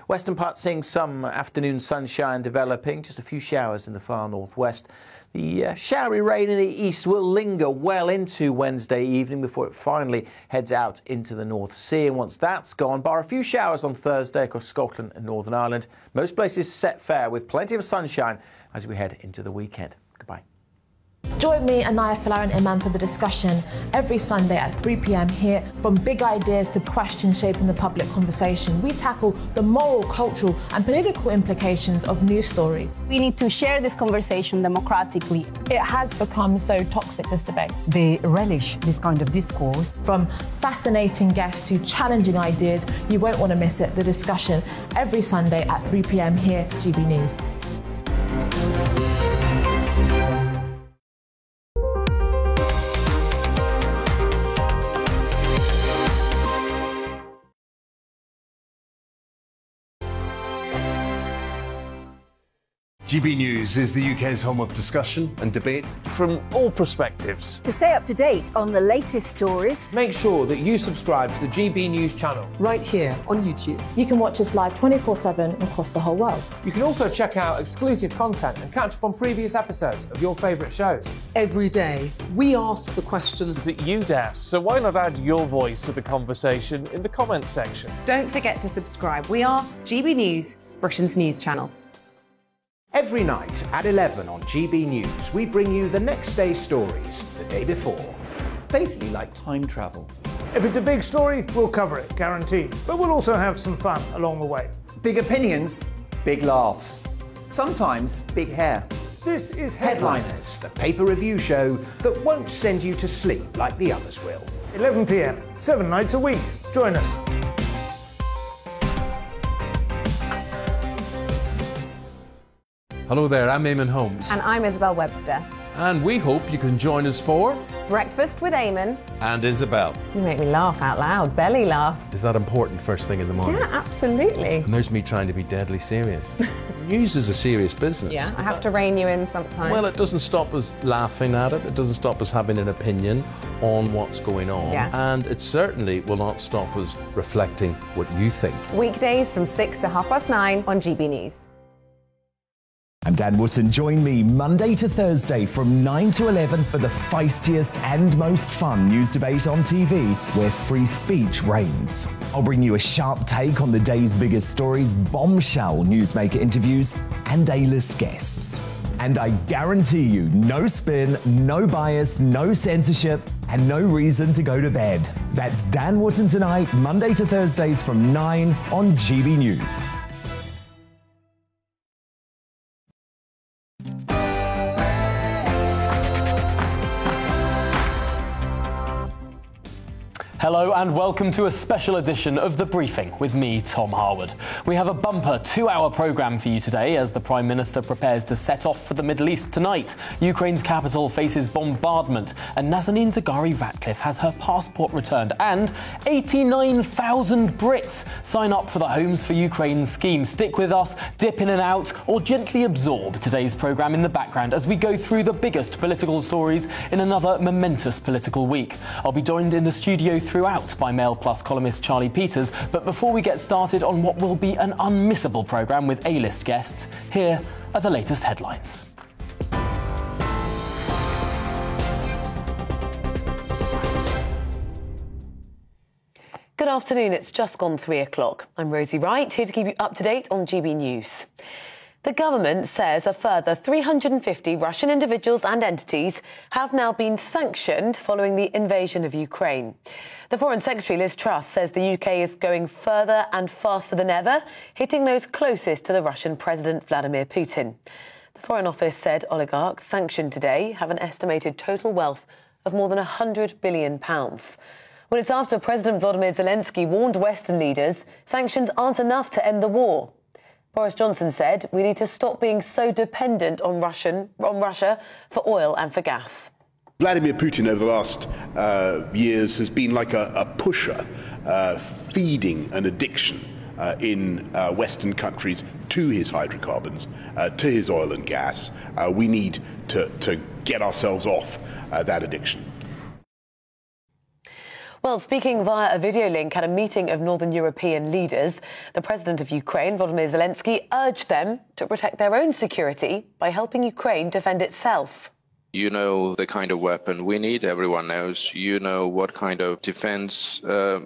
Western parts seeing some afternoon sunshine developing, just a few showers in the far northwest. The showery rain in the east will linger well into Wednesday evening before it finally heads out into the North Sea. And once that's gone, bar a few showers on Thursday across Scotland and Northern Ireland. Most places set fair with plenty of sunshine as we head into the weekend. Goodbye. Join me, Anaya Falar and Iman, for the discussion every Sunday at 3 p.m. here. From big ideas to questions shaping the public conversation, we tackle the moral, cultural and political implications of news stories. We need to share this conversation democratically. It has become so toxic, this debate. They relish this kind of discourse. From fascinating guests to challenging ideas, you won't want to miss it. The discussion every Sunday at 3 p.m. here, GB News. GB News is the UK's home of discussion and debate from all perspectives. To stay up to date on the latest stories, make sure that you subscribe to the GB News channel right here on YouTube. You can watch us live 24/7 across the whole world. You can also check out exclusive content and catch up on previous episodes of your favourite shows. Every day, we ask the questions that you'd ask, so why not add your voice to the conversation in the comments section? Don't forget to subscribe. We are GB News, Britain's news channel. Every night at 11 on GB News, we bring you the next day's stories the day before. It's basically like time travel. If it's a big story, we'll cover it, guaranteed. But we'll also have some fun along the way. Big opinions, big laughs. Sometimes big hair. This is Headliners, the paper review show that won't send you to sleep like the others will. 11 p.m, 7 nights a week. Join us. Hello there, I'm Eamon Holmes. And I'm Isabel Webster. And we hope you can join us for Breakfast with Eamon and Isabel. You make me laugh out loud, belly laugh. Is that important first thing in the morning? Yeah, absolutely. And there's me trying to be deadly serious. News is a serious business. Yeah, I have to rein you in sometimes. Well, it doesn't stop us laughing at it. It doesn't stop us having an opinion on what's going on. Yeah. And it certainly will not stop us reflecting what you think. Weekdays from 6 to 9:30 on GB News. I'm Dan Wootton. Join me Monday to Thursday from 9 to 11 for the feistiest and most fun news debate on TV, where free speech reigns. I'll bring you a sharp take on the day's biggest stories, bombshell newsmaker interviews, and A-list guests. And I guarantee you, no spin, no bias, no censorship, and no reason to go to bed. That's Dan Wootton tonight, Monday to Thursdays from 9 on GB News. Hello and welcome to a special edition of The Briefing with me, Tom Harwood. We have a bumper 2-hour programme for you today as the Prime Minister prepares to set off for the Middle East tonight. Ukraine's capital faces bombardment and Nazanin Zaghari-Ratcliffe has her passport returned, and 89,000 Brits sign up for the Homes for Ukraine scheme. Stick with us, dip in and out, or gently absorb today's programme in the background as we go through the biggest political stories in another momentous political week. I'll be joined in the studio throughout by Mail Plus columnist Charlie Peters, but before we get started on what will be an unmissable programme with A-list guests, here are the latest headlines. Good afternoon, it's just gone 3 o'clock. I'm Rosie Wright, here to keep you up to date on GB News. The government says a further 350 Russian individuals and entities have now been sanctioned following the invasion of Ukraine. The Foreign Secretary, Liz Truss, says the UK is going further and faster than ever, hitting those closest to the Russian President Vladimir Putin. The Foreign Office said oligarchs sanctioned today have an estimated total wealth of more than £100 billion. Well, it's after President Volodymyr Zelensky warned Western leaders sanctions aren't enough to end the war. Boris Johnson said we need to stop being so dependent on Russia for oil and for gas. Vladimir Putin over the last years has been like a pusher, feeding an addiction in Western countries to his hydrocarbons, to his oil and gas. We need to get ourselves off that addiction. Well, speaking via a video link at a meeting of Northern European leaders, the president of Ukraine, Volodymyr Zelensky, urged them to protect their own security by helping Ukraine defend itself. You know the kind of weapon we need, everyone knows. You know what kind of defense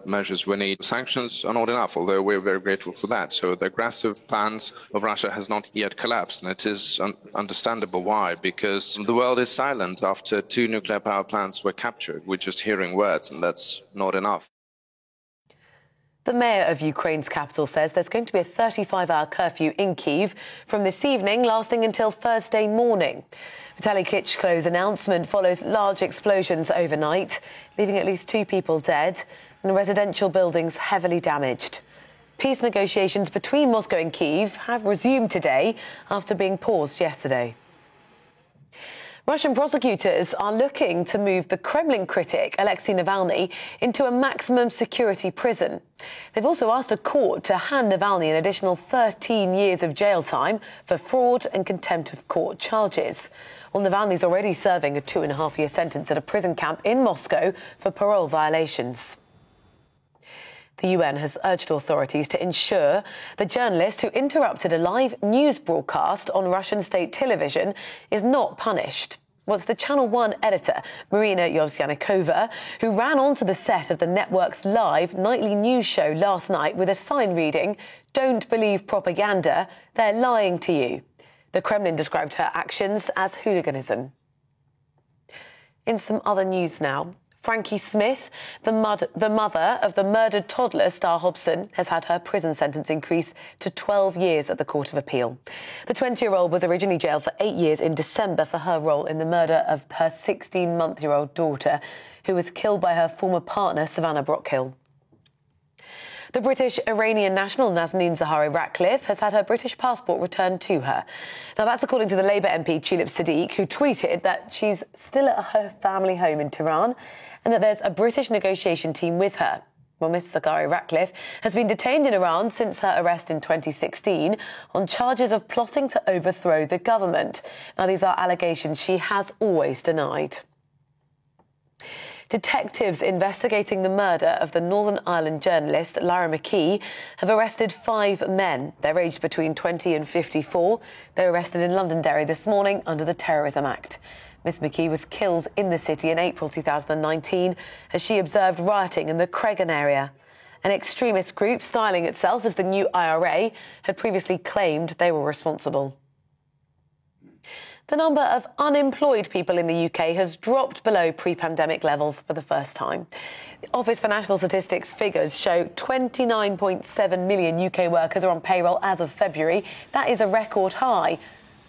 measures we need. Sanctions are not enough, although we're very grateful for that. So the aggressive plans of Russia has not yet collapsed, and it is understandable why, because the world is silent after 2 nuclear power plants were captured. We're just hearing words, and that's not enough. The mayor of Ukraine's capital says there's going to be a 35-hour curfew in Kyiv from this evening, lasting until Thursday morning. Vitaly Klitschko's announcement follows large explosions overnight, leaving at least 2 people dead and residential buildings heavily damaged. Peace negotiations between Moscow and Kyiv have resumed today after being paused yesterday. Russian prosecutors are looking to move the Kremlin critic Alexei Navalny into a maximum security prison. They've also asked a court to hand Navalny an additional 13 years of jail time for fraud and contempt of court charges. Well, Navalny's already serving a 2.5-year sentence at a prison camp in Moscow for parole violations. The UN has urged authorities to ensure the journalist who interrupted a live news broadcast on Russian state television is not punished. Was the Channel 1 editor, Marina Yovzyanikova, who ran onto the set of the network's live nightly news show last night with a sign reading, "Don't believe propaganda, they're lying to you." The Kremlin described her actions as hooliganism. In some other news now, Frankie Smith, the mother of the murdered toddler Star Hobson, has had her prison sentence increased to 12 years at the Court of Appeal. The 20-year-old was originally jailed for 8 years in December for her role in the murder of her 16-month-old daughter, who was killed by her former partner, Savannah Brockhill. The British-Iranian national Nazanin Zaghari-Ratcliffe has had her British passport returned to her. Now, that's according to the Labour MP Tulip Siddiq, who tweeted that she's still at her family home in Tehran and that there's a British negotiation team with her. Well, Ms Zaghari-Ratcliffe has been detained in Iran since her arrest in 2016 on charges of plotting to overthrow the government. Now, these are allegations she has always denied. Detectives investigating the murder of the Northern Ireland journalist Lara McKee have arrested 5 men. They're aged between 20 and 54. They were arrested in Londonderry this morning under the Terrorism Act. Miss McKee was killed in the city in April 2019 as she observed rioting in the Cregan area. An extremist group styling itself as the new IRA had previously claimed they were responsible. The number of unemployed people in the UK has dropped below pre-pandemic levels for the first time. The Office for National Statistics figures show 29.7 million UK workers are on payroll as of February. That is a record high.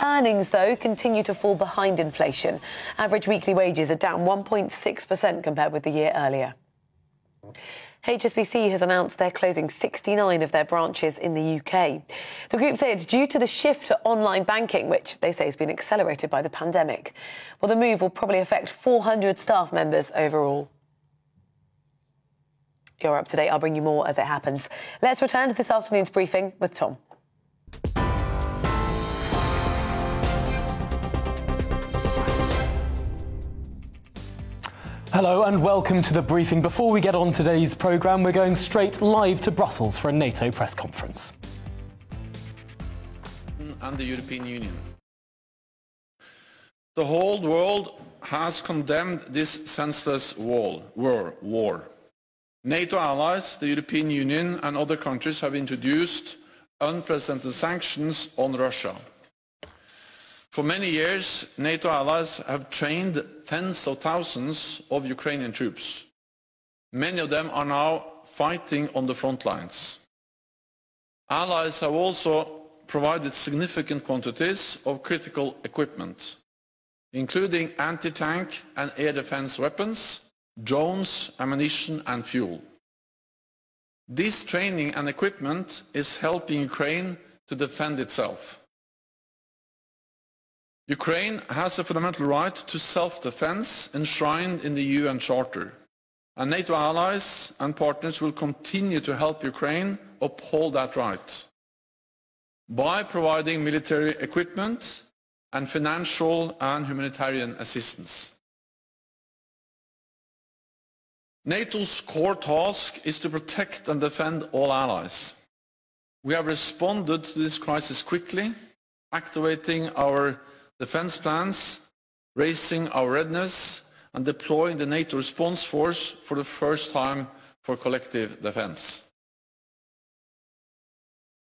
Earnings, though, continue to fall behind inflation. Average weekly wages are down 1.6% compared with the year earlier. HSBC has announced they're closing 69 of their branches in the UK. The group say it's due to the shift to online banking, which they say has been accelerated by the pandemic. Well, the move will probably affect 400 staff members overall. You're up to date. I'll bring you more as it happens. Let's return to this afternoon's briefing with Tom. Hello and welcome to the briefing. Before we get on today's programme, we're going straight live to Brussels for a NATO press conference. And the European Union. The whole world has condemned this senseless war. NATO allies, the European Union and other countries have introduced unprecedented sanctions on Russia. For many years, NATO allies have trained tens of thousands of Ukrainian troops. Many of them are now fighting on the front lines. Allies have also provided significant quantities of critical equipment, including anti-tank and air defense weapons, drones, ammunition and fuel. This training and equipment is helping Ukraine to defend itself. Ukraine has a fundamental right to self-defense enshrined in the UN Charter, and NATO allies and partners will continue to help Ukraine uphold that right by providing military equipment and financial and humanitarian assistance. NATO's core task is to protect and defend all allies. We have responded to this crisis quickly, activating our defence plans, raising our readiness and deploying the NATO response force for the first time for collective defence.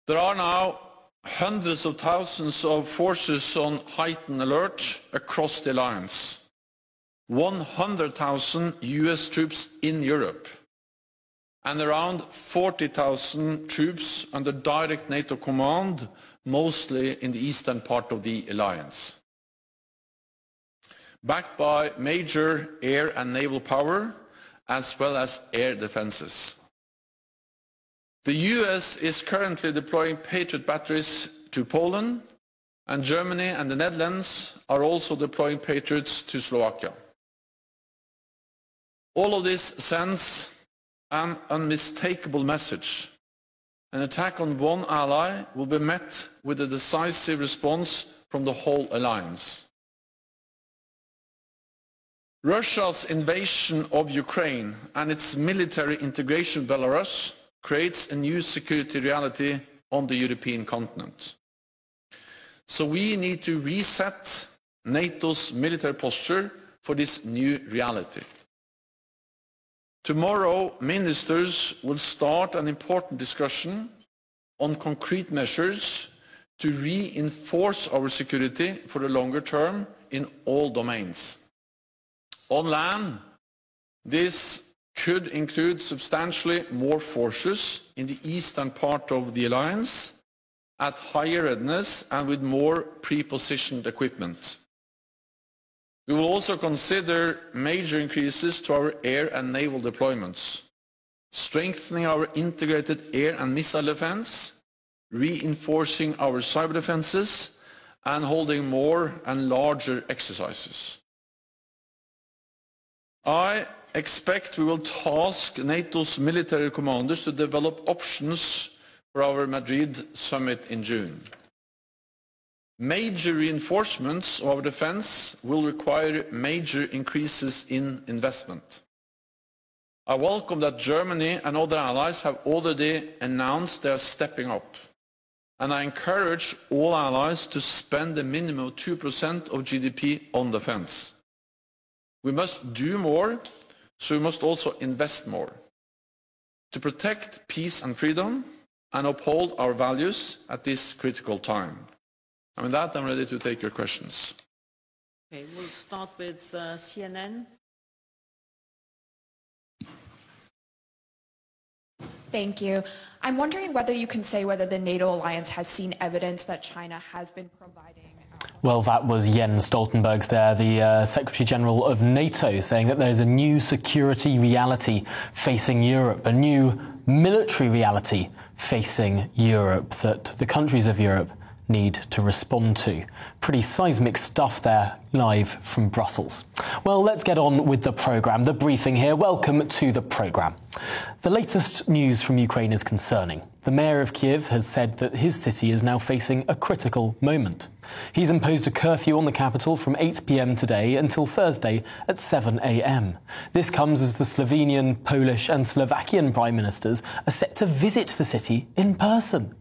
There are now hundreds of thousands of forces on heightened alert across the alliance. 100,000 US troops in Europe and around 40,000 troops under direct NATO command, mostly in the eastern part of the alliance. Backed by major air and naval power, as well as air defences. The US is currently deploying Patriot batteries to Poland, and Germany and the Netherlands are also deploying Patriots to Slovakia. All of this sends an unmistakable message. An attack on one ally will be met with a decisive response from the whole alliance. Russia's invasion of Ukraine and its military integration in Belarus creates a new security reality on the European continent. So we need to reset NATO's military posture for this new reality. Tomorrow, ministers will start an important discussion on concrete measures to reinforce our security for the longer term in all domains. On land, this could include substantially more forces in the eastern part of the alliance at higher readiness and with more pre-positioned equipment. We will also consider major increases to our air and naval deployments, strengthening our integrated air and missile defense, reinforcing our cyber defenses, and holding more and larger exercises. I expect we will task NATO's military commanders to develop options for our Madrid summit in June. Major reinforcements of our defence will require major increases in investment. I welcome that Germany and other allies have already announced they are stepping up, and I encourage all allies to spend a minimum of 2% of GDP on defence. We must do more, so we must also invest more to protect peace and freedom and uphold our values at this critical time. And with that, I'm ready to take your questions. Okay, we'll start with CNN. Thank you. I'm wondering whether you can say whether the NATO alliance has seen evidence that China has been providing. Well, that was Jens Stoltenberg there, the Secretary-General of NATO, saying that there's a new security reality facing Europe, a new military reality facing Europe that the countries of Europe need to respond to. Pretty seismic stuff there, live from Brussels. Well, let's get on with the programme, the briefing here. Welcome to the programme. The latest news from Ukraine is concerning. The mayor of Kyiv has said that his city is now facing a critical moment. He's imposed a curfew on the capital from 8 p.m. today until Thursday at 7 a.m. This comes as the Slovenian, Polish and Slovakian prime ministers are set to visit the city in person.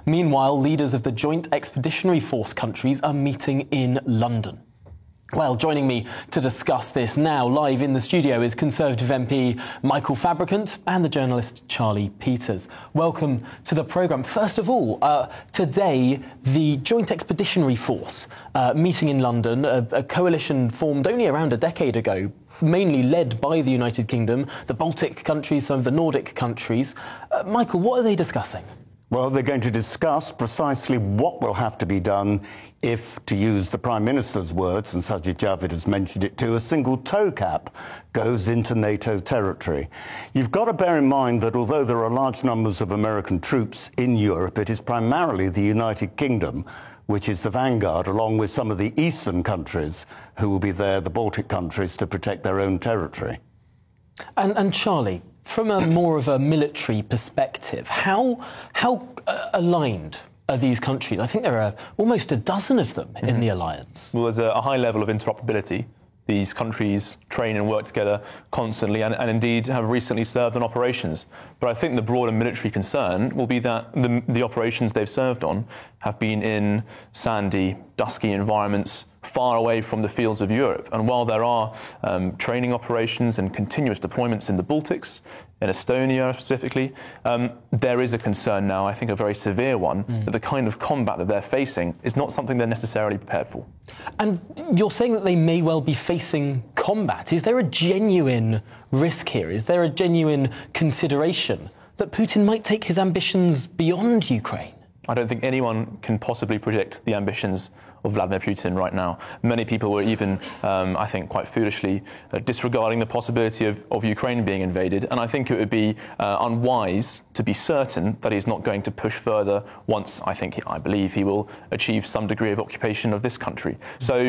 Meanwhile, leaders of the Joint Expeditionary Force countries are meeting in London. Well, joining me to discuss this now live in the studio is Conservative MP Michael Fabricant and the journalist Charlie Peters. Welcome to the programme. First of all, today the Joint Expeditionary Force meeting in London, a coalition formed only around a decade ago, mainly led by the United Kingdom, the Baltic countries, some of the Nordic countries. Michael, what are they discussing? Well, they're going to discuss precisely what will have to be done if, to use the Prime Minister's words, and Sajid Javid has mentioned it too, a single toe cap goes into NATO territory. You've got to bear in mind that although there are large numbers of American troops in Europe, it is primarily the United Kingdom which is the vanguard, along with some of the eastern countries who will be there, the Baltic countries, to protect their own territory. And Charlie, from a more of a military perspective, how aligned are these countries? I think there are almost a dozen of them in the alliance. Well, there's a high level of interoperability These countries train and work together constantly and indeed have recently served on operations. But I think the broader military concern will be that the operations they've served on have been in sandy, dusky environments far away from the fields of Europe. And while there are training operations and continuous deployments in the Baltics, in Estonia specifically, there is a concern now, I think a very severe one, that the kind of combat that they're facing is not something they're necessarily prepared for. And you're saying that they may well be facing combat. Is there a genuine risk here? Is there a genuine consideration that Putin might take his ambitions beyond Ukraine? I don't think anyone can possibly predict the ambitions of Vladimir Putin right now. Many people were even, I think, quite foolishly disregarding the possibility of Ukraine being invaded. And I think it would be unwise to be certain that he's not going to push further once, I believe he will achieve some degree of occupation of this country. So,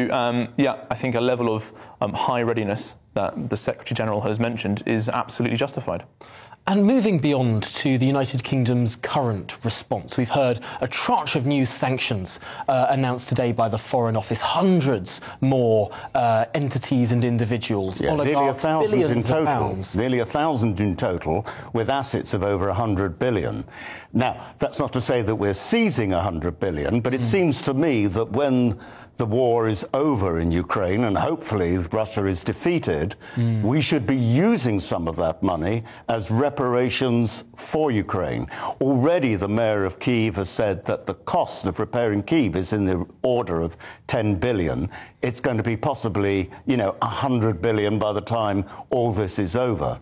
yeah, I think a level of high readiness that the Secretary General has mentioned is absolutely justified. And moving beyond to the United Kingdom's current response, we've heard a tranche of new sanctions announced today by the Foreign Office. Hundreds more entities and individuals, oligarchs, billions of pounds. Nearly 1,000 in total, with assets of over 100 billion. Now, that's not to say that we're seizing 100 billion, but it seems to me that when the war is over in Ukraine and hopefully Russia is defeated, we should be using some of that money as reparations for Ukraine. Already the mayor of Kyiv has said that the cost of repairing Kyiv is in the order of 10 billion. It's going to be possibly, 100 billion by the time all this is over.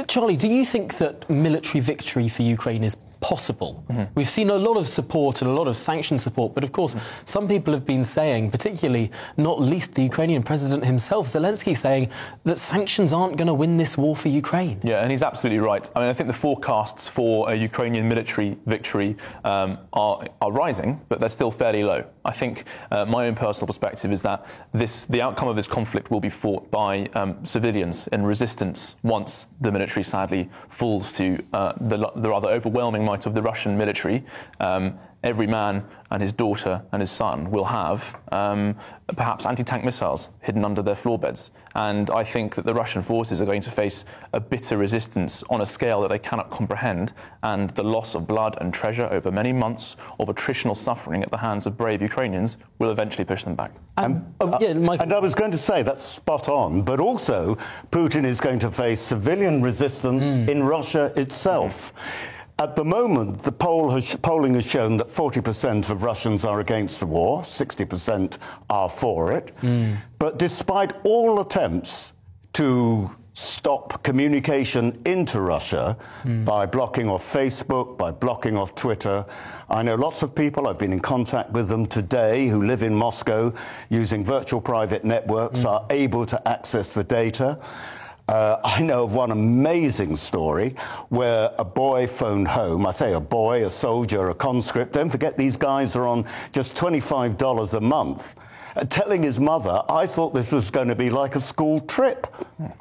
Charlie, do you think that military victory for Ukraine is possible? We've seen a lot of support and a lot of sanction support, but of course some people have been saying, particularly not least the Ukrainian president himself, Zelensky, saying that sanctions aren't going to win this war for Ukraine. Yeah, and he's absolutely right. I mean, I think the forecasts for a Ukrainian military victory are rising, but they're still fairly low. I think my own personal perspective is that the outcome of this conflict will be fought by civilians in resistance once the military sadly falls to the rather overwhelming might of the Russian military. Every man and his daughter and his son will have perhaps anti-tank missiles hidden under their floor beds. And I think that the Russian forces are going to face a bitter resistance on a scale that they cannot comprehend, and the loss of blood and treasure over many months of attritional suffering at the hands of brave Ukrainians will eventually push them back. And I was going to say, that's spot on, but also Putin is going to face civilian resistance in Russia itself. At the moment, the polling has shown that 40% of Russians are against the war, 60% are for it. But despite all attempts to stop communication into Russia by blocking off Facebook, by blocking off Twitter, I know lots of people, I've been in contact with them today, who live in Moscow using virtual private networks, are able to access the data. I know of one amazing story where a boy phoned home. I say a boy, a soldier, a conscript. Don't forget, these guys are on just $25 a month. Telling his mother, I thought this was going to be like a school trip.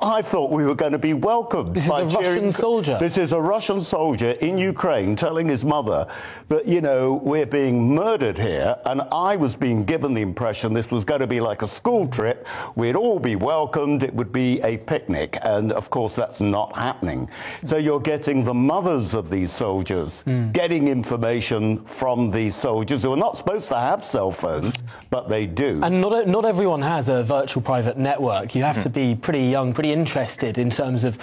I thought we were going to be welcomed. This is a Russian soldier. This is a Russian soldier in Ukraine telling his mother that, we're being murdered here. And I was being given the impression this was going to be like a school trip. We'd all be welcomed. It would be a picnic. And, of course, that's not happening. So you're getting the mothers of these soldiers getting information from these soldiers who are not supposed to have cell phones, but they do. And not everyone has a virtual private network. You have to be pretty young, pretty interested in terms of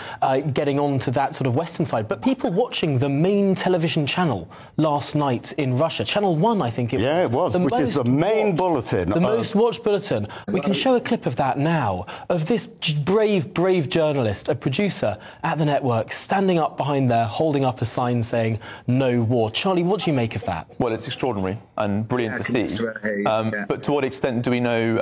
getting onto that sort of Western side. But people watching the main television channel last night in Russia, Channel 1, I think it was. Yeah, it was, which is the main bulletin. The most watched bulletin. We can show a clip of that now, of this brave journalist, a producer at the network, standing up behind there, holding up a sign saying, "No war." Charlie, what do you make of that? Well, it's extraordinary and brilliant to see. But to what extent do we know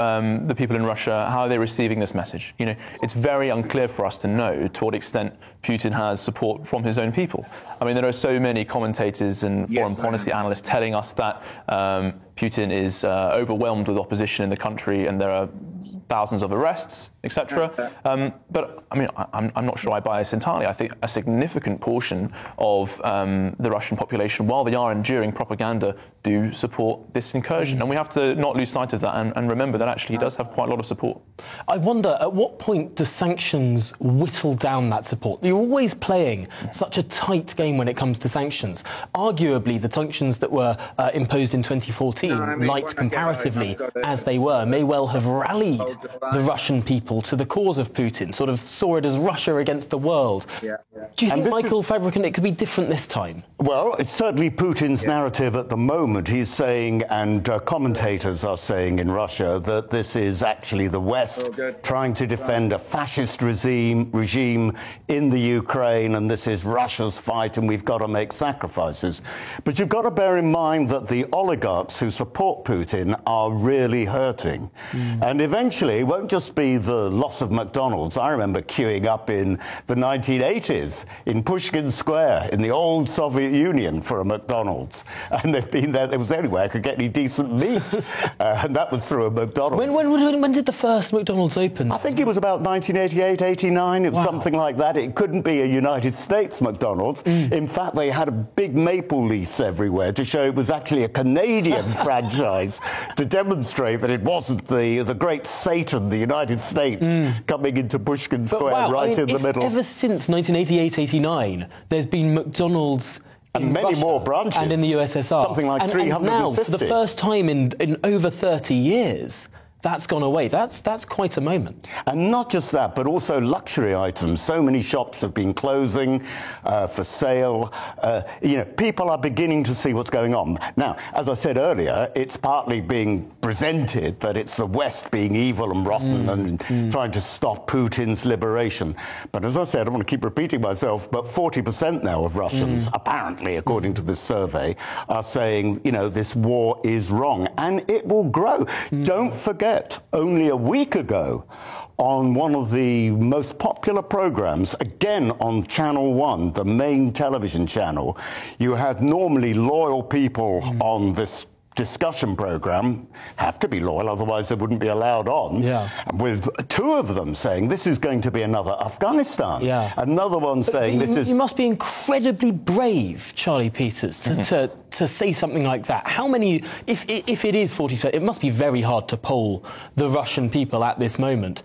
the people in Russia, how are they receiving this message? It's very unclear for us to know to what extent Putin has support from his own people. I mean, there are so many commentators and foreign policy analysts telling us that Putin is overwhelmed with opposition in the country and there are thousands of arrests, etc. But I mean, I'm not sure I buy this entirely. I think a significant portion of the Russian population, while they are enduring propaganda, do support this incursion. And we have to not lose sight of that and remember that actually he does have quite a lot of support. I wonder, at what point do sanctions whittle down that support? You're always playing such a tight game when it comes to sanctions. Arguably, the sanctions that were imposed in 2014, light comparatively as they were, may well have rallied the Russian people to the cause of Putin, sort of saw it as Russia against the world. Do you think, Michael Fabricant, it could be different this time? Well, it's certainly Putin's narrative at the moment. He's saying, and commentators are saying in Russia, that this is actually the West trying to defend a fascist regime in the Ukraine, and this is Russia's fight, and we've got to make sacrifices. But you've got to bear in mind that the oligarchs who support Putin are really hurting. And eventually, it won't just be the loss of McDonald's. I remember queuing up in the 1980s in Pushkin Square in the old Soviet Union for a McDonald's. And they've been there. It was the only way I could get any decent meat. And that was through a McDonald's. When did the first McDonald's open? I think it was about 1988, 89. It was something like that. It couldn't be a United States McDonald's. In fact, they had big maple leaves everywhere to show it was actually a Canadian franchise, to demonstrate that it wasn't the great Satan, the United States, coming into Pushkin Square in the middle. Ever since 1988-89, there's been McDonald's and many Russia more branches. And in the USSR. Something like 350. And now, for the first time in over 30 years, that's gone away. That's quite a moment. And not just that, but also luxury items. So many shops have been closing for sale. People are beginning to see what's going on. Now, as I said earlier, it's partly being presented that it's the West being evil and rotten and trying to stop Putin's liberation. But as I said, I want to keep repeating myself, but 40% now of Russians, apparently, according to this survey, are saying, this war is wrong. And it will grow. Don't forget, only a week ago, on one of the most popular programs, again on Channel 1, the main television channel, you had normally loyal people on this discussion program, have to be loyal, otherwise they wouldn't be allowed on, with two of them saying this is going to be another Afghanistan. Another one saying this is... You must be incredibly brave, Charlie Peters, to say something like that. How many, if it is 40%, it must be very hard to poll the Russian people at this moment.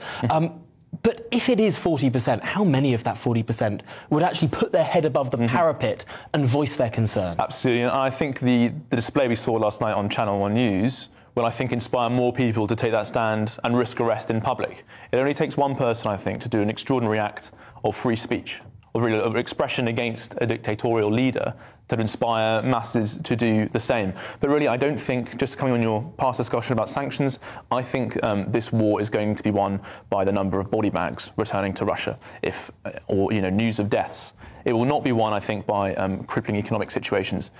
But if it is 40%, how many of that 40% would actually put their head above the parapet and voice their concern? Absolutely. And I think the display we saw last night on Channel 1 News will, I think, inspire more people to take that stand and risk arrest in public. It only takes one person, I think, to do an extraordinary act of free speech, of expression against a dictatorial leader, that inspire masses to do the same. But really, I don't think, just coming on your past discussion about sanctions, I think this war is going to be won by the number of body bags returning to Russia, or news of deaths. It will not be won, I think, by crippling economic situations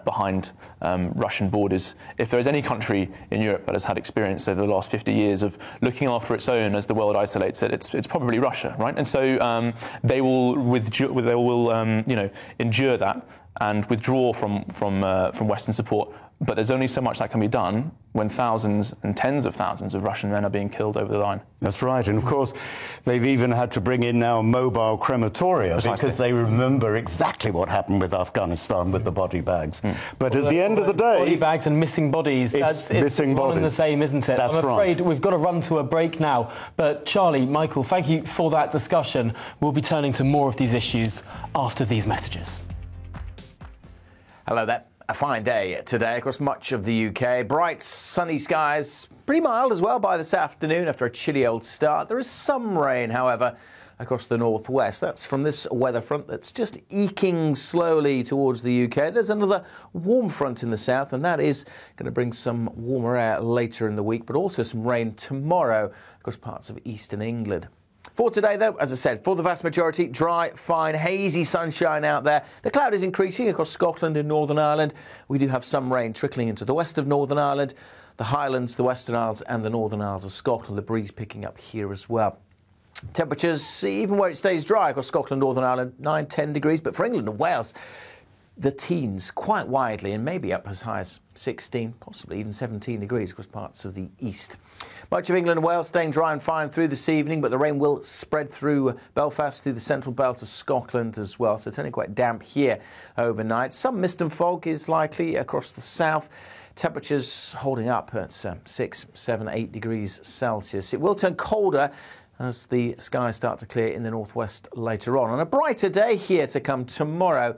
behind Russian borders. If there is any country in Europe that has had experience over the last 50 years of looking after its own as the world isolates it, it's probably Russia, right? And so they will endure that and withdraw from Western support. But there's only so much that can be done when thousands and tens of thousands of Russian men are being killed over the line. That's right. And of course, they've even had to bring in now mobile crematoria because they remember exactly what happened with Afghanistan with the body bags. But at the end of the day... Body bags and missing bodies. It's one and the same, isn't it? That's I'm afraid we've got to run to a break now. But Charlie, Michael, thank you for that discussion. We'll be turning to more of these issues after these messages. Hello there. A fine day today across much of the UK. Bright, sunny skies, pretty mild as well by this afternoon after a chilly old start. There is some rain, however, across the northwest. That's from this weather front that's just eking slowly towards the UK. There's another warm front in the south, and that is going to bring some warmer air later in the week, but also some rain tomorrow across parts of eastern England. For today, though, as I said, for the vast majority, dry, fine, hazy sunshine out there. The cloud is increasing across Scotland and Northern Ireland. We do have some rain trickling into the west of Northern Ireland, the Highlands, the Western Isles and the Northern Isles of Scotland. The breeze picking up here as well. Temperatures, even where it stays dry across Scotland, Northern Ireland, 9-10 degrees. But for England and Wales, the teens quite widely, and maybe up as high as 16, possibly even 17 degrees across parts of the east. Much of England and Wales staying dry and fine through this evening, but the rain will spread through Belfast, through the central belt of Scotland as well, so turning quite damp here overnight. Some mist and fog is likely across the south. Temperatures holding up at 6, 7, 8 degrees Celsius. It will turn colder as the skies start to clear in the northwest later on. On a brighter day here to come tomorrow,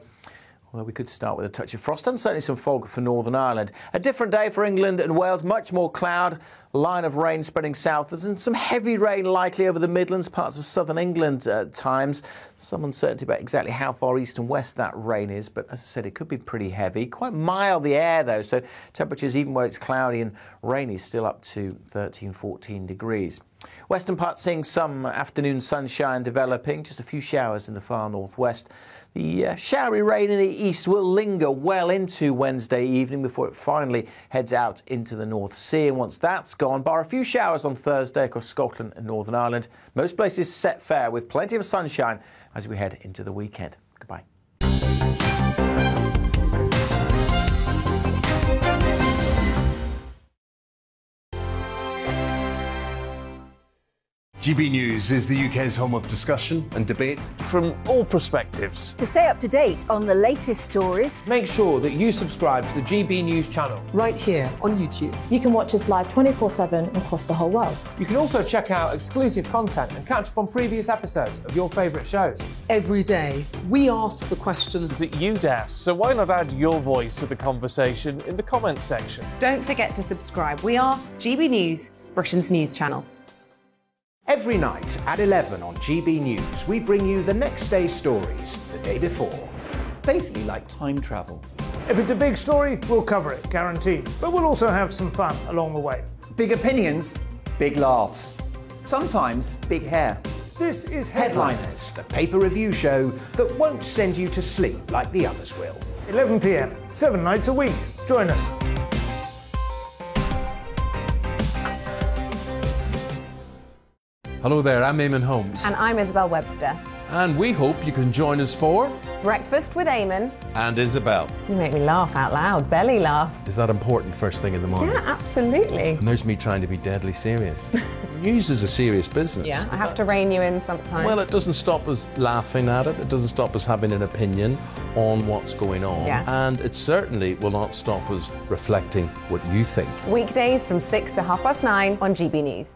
although we could start with a touch of frost and certainly some fog for Northern Ireland. A different day for England and Wales, much more cloud, line of rain spreading southwards and some heavy rain likely over the Midlands, parts of southern England at times. Some uncertainty about exactly how far east and west that rain is, but as I said, it could be pretty heavy. Quite mild the air though, so temperatures even where it's cloudy and rainy still up to 13, 14 degrees. Western parts seeing some afternoon sunshine developing, just a few showers in the far northwest. The showery rain in the east will linger well into Wednesday evening before it finally heads out into the North Sea. And once that's gone, bar a few showers on Thursday across Scotland and Northern Ireland. Most places set fair with plenty of sunshine as we head into the weekend. Goodbye. GB News is the UK's home of discussion and debate from all perspectives. To stay up to date on the latest stories, make sure that you subscribe to the GB News channel right here on YouTube. You can watch us live 24/7 across the whole world. You can also check out exclusive content and catch up on previous episodes of your favourite shows. Every day, we ask the questions that you'd ask, so why not add your voice to the conversation in the comments section? Don't forget to subscribe. We are GB News, Britain's news channel. Every night at 11 on GB News, we bring you the next day's stories the day before. It's basically like time travel. If it's a big story, we'll cover it, guaranteed. But we'll also have some fun along the way. Big opinions, big laughs. Sometimes big hair. This is Headliners, the paper review show that won't send you to sleep like the others will. 11 p.m, 7 nights a week. Join us. Hello there, I'm Eamon Holmes. And I'm Isabel Webster. And we hope you can join us for Breakfast with Eamon and Isabel. You make me laugh out loud, belly laugh. Is that important first thing in the morning? Yeah, absolutely. And there's me trying to be deadly serious. News is a serious business. Yeah, I have to rein you in sometimes. Well, it doesn't stop us laughing at it. It doesn't stop us having an opinion on what's going on. Yeah. And it certainly will not stop us reflecting what you think. Weekdays from 6 to 9:30 on GB News.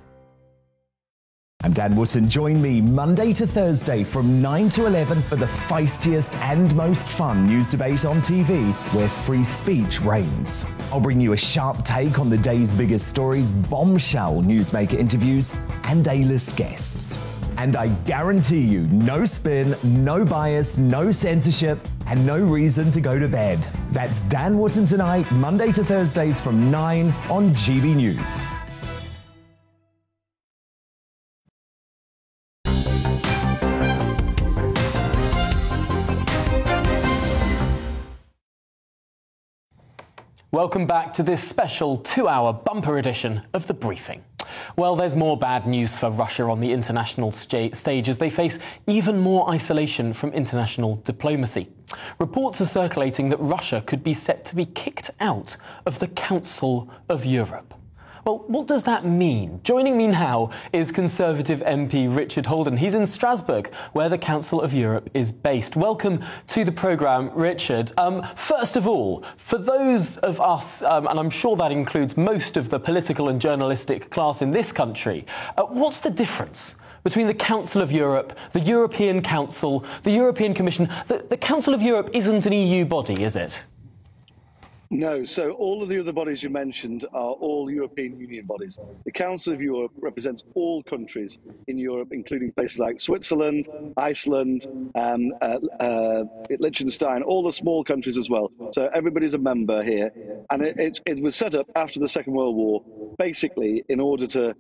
I'm Dan Wootton. Join me Monday to Thursday from 9 to 11 for the feistiest and most fun news debate on TV, where free speech reigns. I'll bring you a sharp take on the day's biggest stories, bombshell newsmaker interviews, and A-list guests. And I guarantee you, no spin, no bias, no censorship, and no reason to go to bed. That's Dan Wootton Tonight, Monday to Thursdays from 9 on GB News. Welcome back to this special 2-hour bumper edition of The Briefing. Well, there's more bad news for Russia on the international stage as they face even more isolation from international diplomacy. Reports are circulating that Russia could be set to be kicked out of the Council of Europe. Well, what does that mean? Joining me now is Conservative MP Richard Holden. He's in Strasbourg, where the Council of Europe is based. Welcome to the programme, Richard. First of all, for those of us, and I'm sure that includes most of the political and journalistic class in this country, what's the difference between the Council of Europe, the European Council, the European Commission? The Council of Europe isn't an EU body, is it? No, so all of the other bodies you mentioned are all European Union bodies. The Council of Europe represents all countries in Europe, including places like Switzerland, Iceland, Liechtenstein, all the small countries as well. So everybody's a member here. And it was set up after the Second World War, basically in order to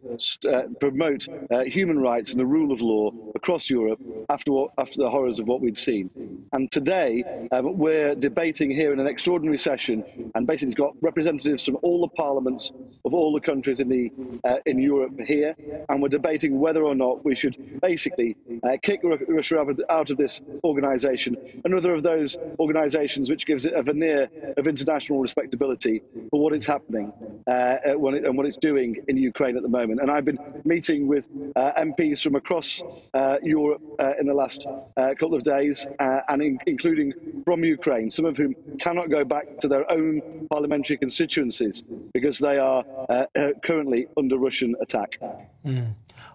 promote human rights and the rule of law across Europe after the horrors of what we'd seen. And today, we're debating here in an extraordinary session and basically it's got representatives from all the parliaments of all the countries in Europe here, and we're debating whether or not we should basically kick Russia out of this organisation, another of those organisations which gives it a veneer of international respectability for what is happening and what it's doing in Ukraine at the moment. And I've been meeting with MPs from across Europe in the last couple of days, and including from Ukraine, some of whom cannot go back to their own parliamentary constituencies because they are currently under Russian attack.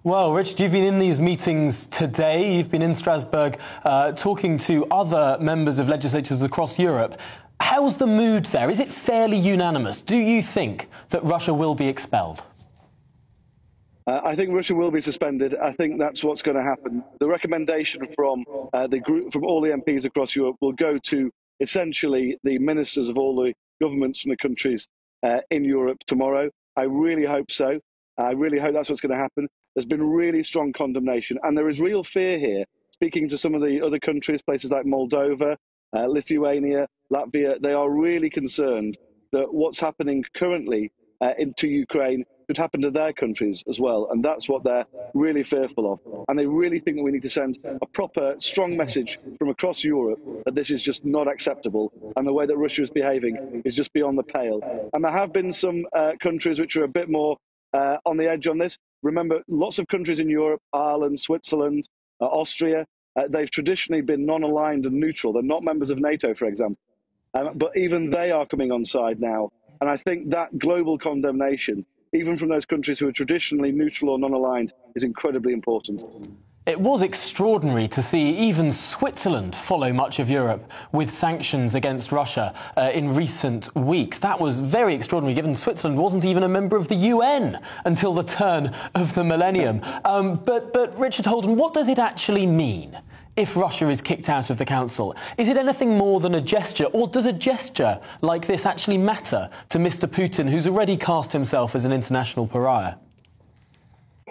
Well, Richard, you've been in these meetings today. You've been in Strasbourg talking to other members of legislatures across Europe. How's the mood there? Is it fairly unanimous? Do you think that Russia will be expelled? I think Russia will be suspended. I think that's what's going to happen. The recommendation from the group, from all the MPs across Europe, will go to essentially the ministers of all the governments from the countries in Europe tomorrow. I really hope so. I really hope that's what's going to happen. There's been really strong condemnation, and there is real fear here. Speaking to some of the other countries, places like Moldova, Lithuania, Latvia, they are really concerned that what's happening currently into Ukraine could happen to their countries as well, and that's what they're really fearful of. And they really think that we need to send a proper, strong message from across Europe that this is just not acceptable, and the way that Russia is behaving is just beyond the pale. And there have been some countries which are a bit more on the edge on this. Remember, lots of countries in Europe, Ireland, Switzerland, Austria, they've traditionally been non-aligned and neutral. They're not members of NATO, for example. But even they are coming on side now. And I think that global condemnation, even from those countries who are traditionally neutral or non-aligned, is incredibly important. It was extraordinary to see even Switzerland follow much of Europe with sanctions against Russia in recent weeks. That was very extraordinary, given Switzerland wasn't even a member of the UN until the turn of the millennium. But Richard Holden, what does it actually mean if Russia is kicked out of the Council? Is it anything more than a gesture, or does a gesture like this actually matter to Mr. Putin, who's already cast himself as an international pariah?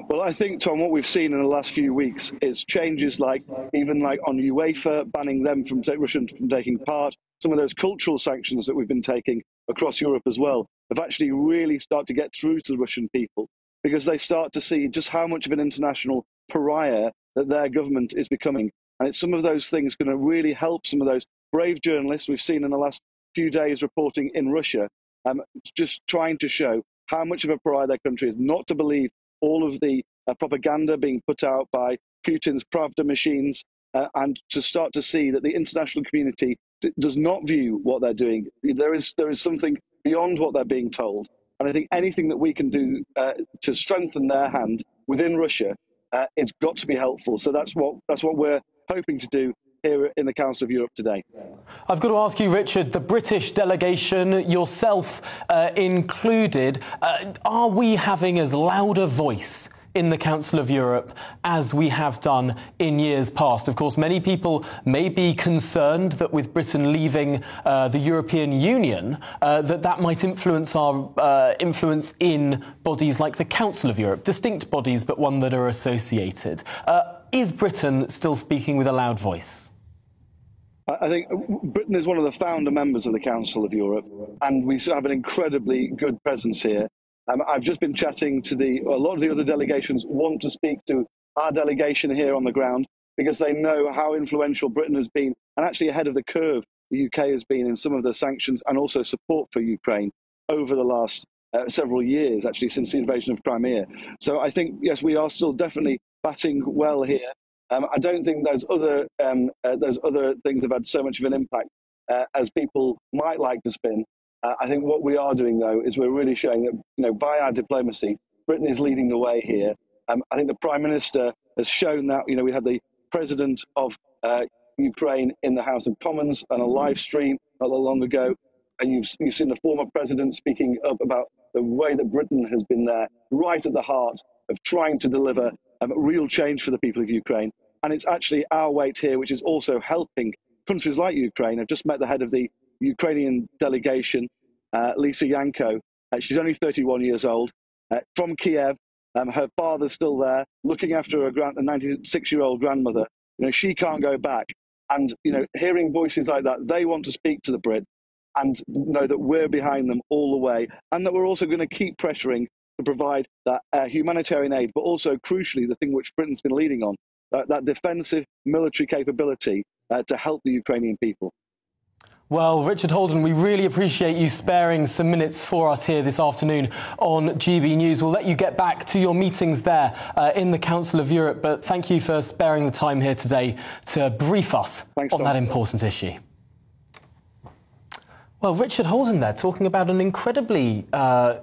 Well, I think, Tom, what we've seen in the last few weeks is changes like even like on UEFA, banning them from Russia from taking part. Some of those cultural sanctions that we've been taking across Europe as well have actually really started to get through to the Russian people, because they start to see just how much of an international pariah that their government is becoming. And it's some of those things going to really help some of those brave journalists we've seen in the last few days reporting in Russia, just trying to show how much of a pariah their country is, not to believe all of the propaganda being put out by Putin's Pravda machines, and to start to see that the international community does not view what they're doing. There is something beyond what they're being told. And I think anything that we can do to strengthen their hand within Russia, it's got to be helpful. So that's what we're hoping to do here in the Council of Europe today. I've got to ask you, Richard, the British delegation, yourself included, are we having as loud a voice in the Council of Europe as we have done in years past? Of course, many people may be concerned that with Britain leaving the European Union, that might influence our influence in bodies like the Council of Europe, distinct bodies, but one that are associated. Is Britain still speaking with a loud voice? I think Britain is one of the founder members of the Council of Europe, and we have an incredibly good presence here. I've just been chatting to a lot of the other delegations want to speak to our delegation here on the ground, because they know how influential Britain has been, and actually ahead of the curve the UK has been in some of the sanctions and also support for Ukraine over the last several years, actually since the invasion of Crimea. So I think, yes, we are still definitely batting well here. I don't think those other things have had so much of an impact as people might like to spin. I think what we are doing, though, is we're really showing that, by our diplomacy, Britain is leading the way here. I think the Prime Minister has shown that. We had the President of Ukraine in the House of Commons on a live stream not that long ago, and you've seen the former President speaking up about the way that Britain has been there, right at the heart of trying to deliver real change for the people of Ukraine. And it's actually our weight here which is also helping countries like Ukraine. I've just met the head of the Ukrainian delegation, Lisa Yanko. She's only 31 years old, from Kiev. Her father's still there, looking after a 96-year-old grandmother. She can't go back. And, hearing voices like that, they want to speak to the Brits. and know that we're behind them all the way, and that we're also going to keep pressuring to provide that humanitarian aid, but also, crucially, the thing which Britain's been leading on, that defensive military capability to help the Ukrainian people. Well, Richard Holden, we really appreciate you sparing some minutes for us here this afternoon on GB News. We'll let you get back to your meetings there in the Council of Europe, but thank you for sparing the time here today to brief us on that important issue. Well, Richard Holden there talking about an incredibly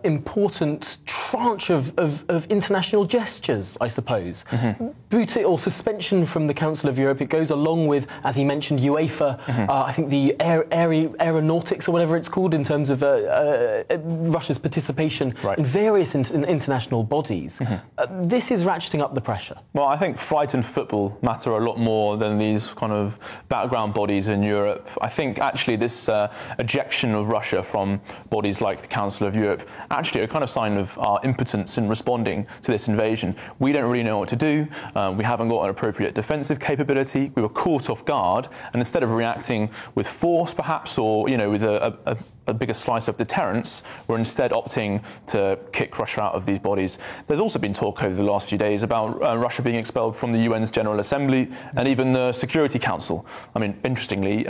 important tranche of international gestures, I suppose. Boot or suspension from the Council of Europe. It goes along with, as he mentioned, UEFA, I think the aeronautics or whatever it's called in terms of Russia's participation in various international bodies. This is ratcheting up the pressure. Well, I think flight and football matter a lot more than these kind of background bodies in Europe. I think actually this ejection of Russia from bodies like the Council of Europe actually a kind of sign of our impotence in responding to this invasion. We don't really know what to do. We haven't got an appropriate defensive capability. We were caught off guard, and instead of reacting with force, perhaps, or with a bigger slice of deterrence, we're instead opting to kick Russia out of these bodies. There's also been talk over the last few days about Russia being expelled from the UN's General Assembly and even the Security Council. I mean, interestingly,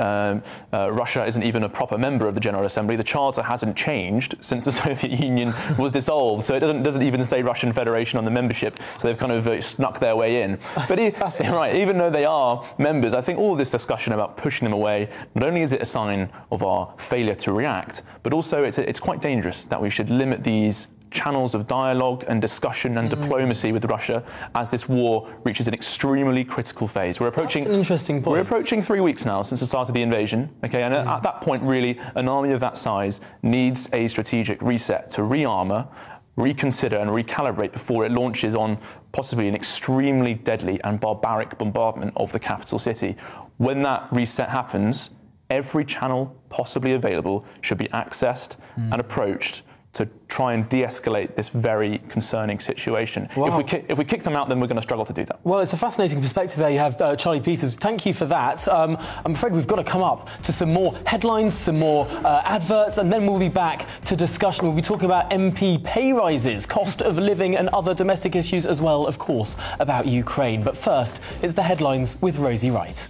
Russia isn't even a proper member of the General Assembly. The charter hasn't changed since the Soviet Union was dissolved, so it doesn't even say Russian Federation on the membership, so they've kind of snuck their way in. But even though they are members, I think all of this discussion about pushing them away, not only is it a sign of our failure to react, but also it's quite dangerous that we should limit these channels of dialogue and discussion and diplomacy with Russia as this war reaches an extremely critical phase. We're approaching That's an interesting point. We're approaching 3 weeks now since the start of the invasion. Okay, and at that point, really, an army of that size needs a strategic reset to rearmor, reconsider and recalibrate before it launches on possibly an extremely deadly and barbaric bombardment of the capital city. When that reset happens, every channel possibly available should be accessed and approached to try and de-escalate this very concerning situation. Wow. If we kick them out, then we're going to struggle to do that. Well, it's a fascinating perspective there. You have Charlie Peters. Thank you for that. I'm afraid we've got to come up to some more headlines, some more adverts, and then we'll be back to discussion. We'll be talking about MP pay rises, cost of living and other domestic issues as well, of course, about Ukraine. But first, it's the headlines with Rosie Wright.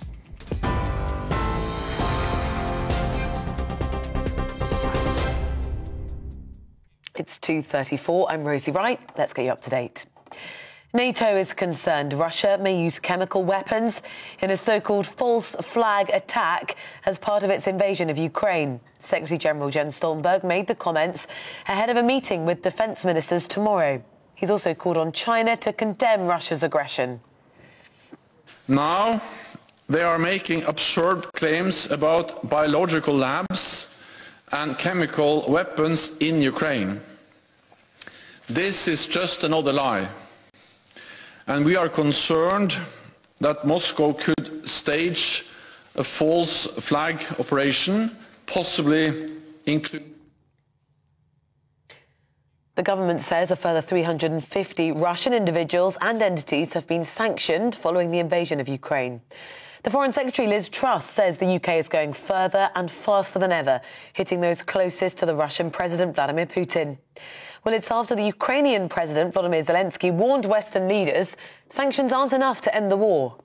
It's 2:34. I'm Rosie Wright. Let's get you up to date. NATO is concerned Russia may use chemical weapons in a so-called false flag attack as part of its invasion of Ukraine. Secretary-General Jens Stoltenberg made the comments ahead of a meeting with defence ministers tomorrow. He's also called on China to condemn Russia's aggression. Now they are making absurd claims about biological labs and chemical weapons in Ukraine. This is just another lie. And we are concerned that Moscow could stage a false flag operation, possibly include. The government says a further 350 Russian individuals and entities have been sanctioned following the invasion of Ukraine. The Foreign Secretary Liz Truss says the UK is going further and faster than ever, hitting those closest to the Russian President Vladimir Putin. Well, it's after the Ukrainian President Volodymyr Zelensky warned Western leaders sanctions aren't enough to end the war.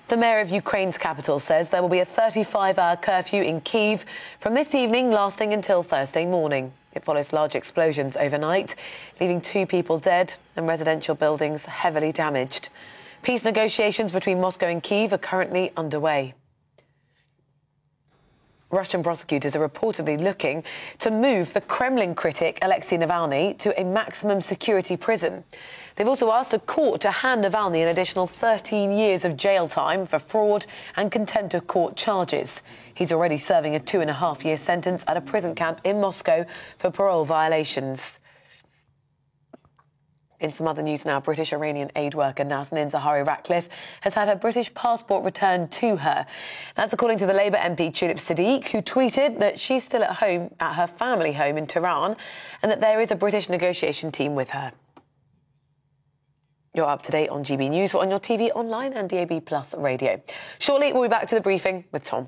The mayor of Ukraine's capital says there will be a 35-hour curfew in Kyiv from this evening lasting until Thursday morning. It follows large explosions overnight, leaving 2 people dead and residential buildings heavily damaged. Peace negotiations between Moscow and Kyiv are currently underway. Russian prosecutors are reportedly looking to move the Kremlin critic Alexei Navalny to a maximum security prison. They've also asked a court to hand Navalny an additional 13 years of jail time for fraud and contempt of court charges. He's already serving a 2.5-year sentence at a prison camp in Moscow for parole violations. In some other news now, British-Iranian aid worker Nazanin Zahawi-Ratcliffe has had her British passport returned to her. That's according to the Labour MP Tulip Siddiq, who tweeted that she's still at home at her family home in Tehran and that there is a British negotiation team with her. You're up to date on GB News. We're on your TV, online and DAB+ radio. Shortly, we'll be back to the briefing with Tom.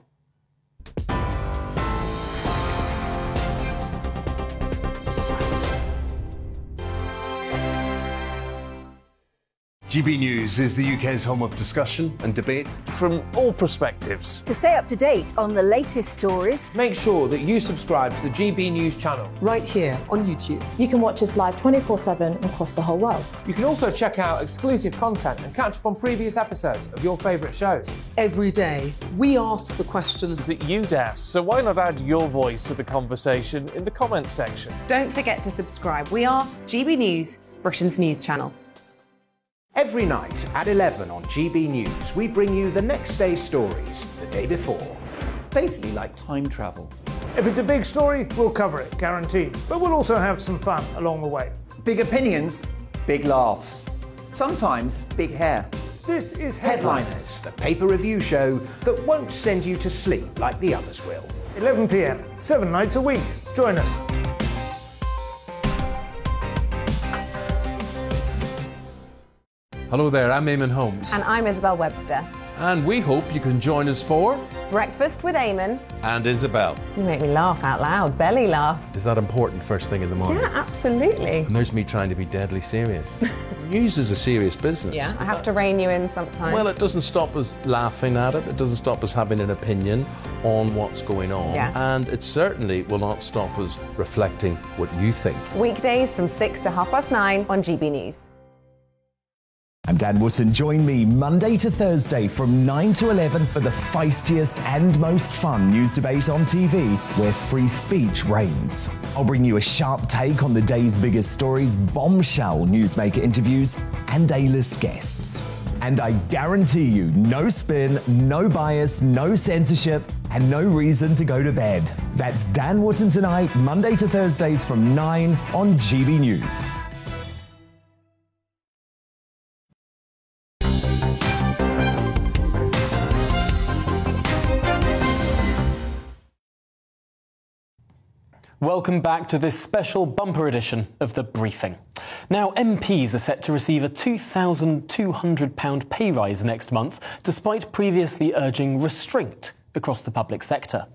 GB News is the UK's home of discussion and debate from all perspectives. To stay up to date on the latest stories, make sure that you subscribe to the GB News channel right here on YouTube. You can watch us live 24/7 across the whole world. You can also check out exclusive content and catch up on previous episodes of your favourite shows. Every day, we ask the questions that you'd ask, so why not add your voice to the conversation in the comments section? Don't forget to subscribe. We are GB News, Britain's news channel. Every night at 11 on GB News, we bring you the next day's stories the day before. Basically like time travel. If it's a big story, we'll cover it, guaranteed. But we'll also have some fun along the way. Big opinions, big laughs. Sometimes big hair. This is Headliners, the paper review show that won't send you to sleep like the others will. 11 p.m, 7 nights a week. Join us. Hello there, I'm Eamon Holmes. And I'm Isabel Webster. And we hope you can join us for Breakfast with Eamon and Isabel. You make me laugh out loud, belly laugh. Is that important first thing in the morning? Yeah, absolutely. And there's me trying to be deadly serious. News is a serious business. Yeah, I have to rein you in sometimes. Well, it doesn't stop us laughing at it. It doesn't stop us having an opinion on what's going on. Yeah. And it certainly will not stop us reflecting what you think. Weekdays from 6 to 9:30 on GB News. I'm Dan Wootton. Join me Monday to Thursday from 9 to 11 for the feistiest and most fun news debate on TV, where free speech reigns. I'll bring you a sharp take on the day's biggest stories, bombshell newsmaker interviews, and A-list guests. And I guarantee you, no spin, no bias, no censorship, and no reason to go to bed. That's Dan Wootton Tonight, Monday to Thursdays from 9 on GB News. Welcome back to this special bumper edition of The Briefing. Now, MPs are set to receive a £2,200 pay rise next month, despite previously urging restraint across the public sector.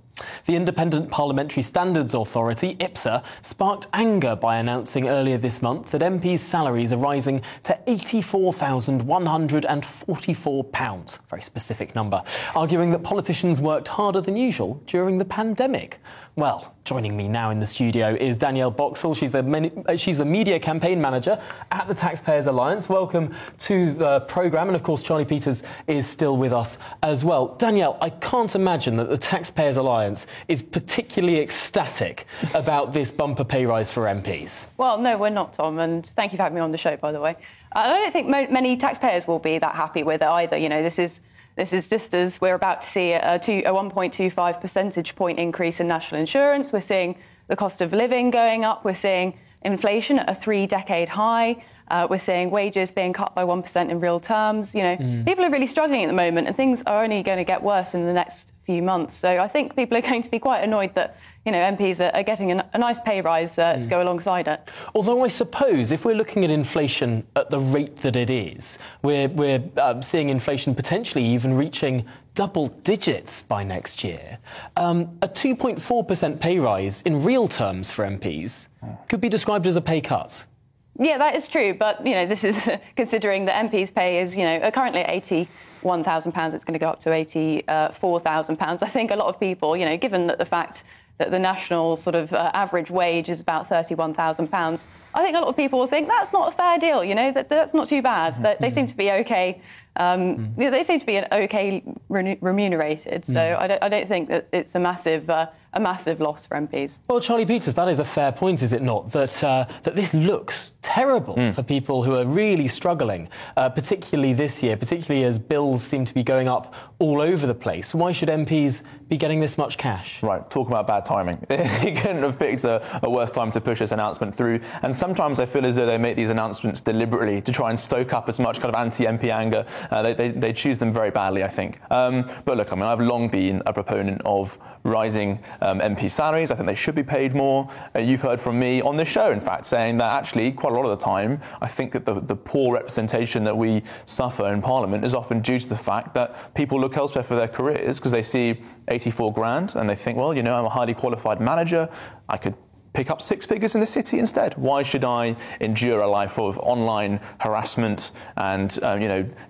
The Independent Parliamentary Standards Authority, IPSA, sparked anger by announcing earlier this month that MPs' salaries are rising to £84,144, very specific number, arguing that politicians worked harder than usual during the pandemic. Well, joining me now in the studio is Danielle Boxall. She's the media campaign manager at the Taxpayers Alliance. Welcome to the programme. And, of course, Charlie Peters is still with us as well. Danielle, I can't imagine that the Taxpayers Alliance is particularly ecstatic about this bumper pay rise for MPs. Well, no, we're not, Tom, and thank you for having me on the show, by the way. I don't think many taxpayers will be that happy with it either. You know, this is just as we're about to see a 1.25 percentage point increase in national insurance. We're seeing the cost of living going up. We're seeing inflation at a 3-decade high. We're seeing wages being cut by 1% in real terms. You know, people are really struggling at the moment, and things are only going to get worse in the next few months. So I think people are going to be quite annoyed that, you know, MPs are getting a nice pay rise to go alongside it. Although I suppose if we're looking at inflation at the rate that it is, we're seeing inflation potentially even reaching double digits by next year. A 2.4% pay rise in real terms for MPs could be described as a pay cut. Yeah, that is true. But, you know, this is considering that MPs' pay is, you know, currently at £81,000. It's going to go up to £84,000. I think a lot of people, you know, given that the fact that the national sort of average wage is about £31,000, I think a lot of people will think that's not a fair deal, you know, that's not too bad. They seem to be OK. They seem to be OK remunerated. So I don't think that it's a massive loss for MPs. Well, Charlie Peters, that is a fair point, is it not? That this looks terrible for people who are really struggling, particularly this year, particularly as bills seem to be going up all over the place. Why should MPs be getting this much cash? Right, talk about bad timing. He couldn't have picked a worse time to push this announcement through. And sometimes I feel as though they make these announcements deliberately to try and stoke up as much kind of anti-MP anger. They choose them very badly, I think. But look, I mean, I've long been a proponent of rising MP salaries. I think they should be paid more. You've heard from me on this show, in fact, saying that actually quite a lot of the time I think that the poor representation that we suffer in Parliament is often due to the fact that people look elsewhere for their careers because they see 84 grand and they think, well, you know, I'm a highly qualified manager. I could pick up 6 figures in the city instead? Why should I endure a life of online harassment and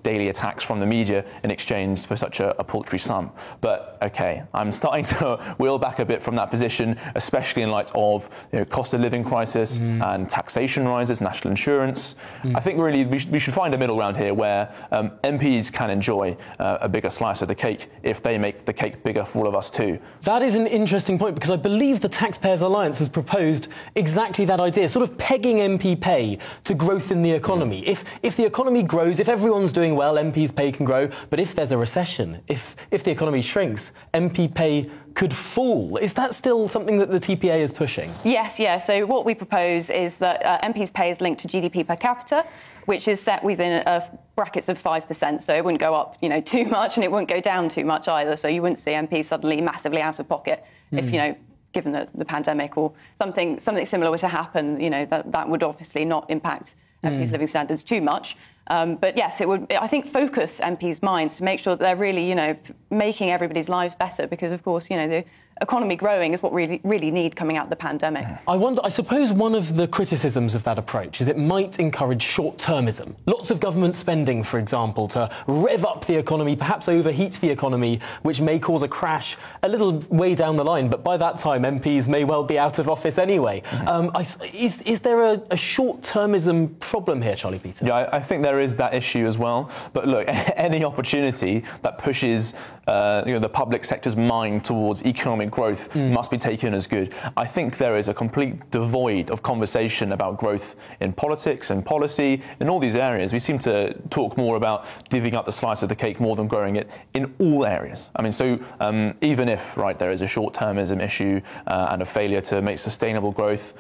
daily attacks from the media in exchange for such a paltry sum? But okay, I'm starting to wheel back a bit from that position, especially in light of cost of living crisis and taxation rises, national insurance. I think really we should find a middle ground here where MPs can enjoy a bigger slice of the cake if they make the cake bigger for all of us too. That is an interesting point, because I believe the Taxpayers Alliance has proposed exactly that idea, sort of pegging MP pay to growth in the economy. If the economy grows, if everyone's doing well, MPs' pay can grow. But if there's a recession, if the economy shrinks, MP pay could fall. Is that still something that the TPA is pushing? Yes, yeah. So what we propose is that MPs' pay is linked to GDP per capita, which is set within brackets of 5%. So it wouldn't go up, too much, and it wouldn't go down too much either. So you wouldn't see MPs suddenly massively out of pocket if, given the pandemic or something similar were to happen, that would obviously not impact MPs' living standards too much. But yes, it would, I think, focus MPs' minds to make sure that they're really, making everybody's lives better, because, of course, the economy growing is what we really need coming out of the pandemic. I suppose one of the criticisms of that approach is it might encourage short-termism. Lots of government spending, for example, to rev up the economy, perhaps overheat the economy, which may cause a crash a little way down the line. But by that time, MPs may well be out of office anyway. Is there a short-termism problem here, Charlie Peter? Yeah, I think there is that issue as well. But look, any opportunity that pushes the public sector's mind towards economic growth must be taken as good. I think there is a complete devoid of conversation about growth in politics and policy in all these areas. We seem to talk more about divvying up the slice of the cake more than growing it in all areas. I mean, so even if, there is a short-termism issue and a failure to make sustainable growth,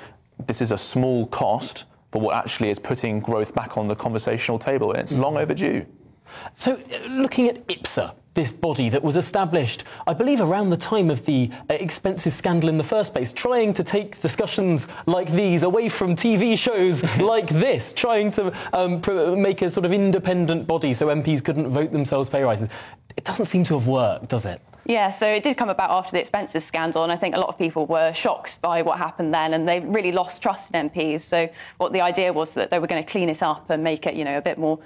this is a small cost for what actually is putting growth back on the conversational table, and it's long overdue. So, looking at IPSA, this body that was established, I believe, around the time of the expenses scandal in the first place, trying to take discussions like these away from TV shows like this, trying to make a sort of independent body so MPs couldn't vote themselves pay rises. It doesn't seem to have worked, does it? Yeah, so it did come about after the expenses scandal, and I think a lot of people were shocked by what happened then, and they really lost trust in MPs. So what the idea was that they were going to clean it up and make it, a bit more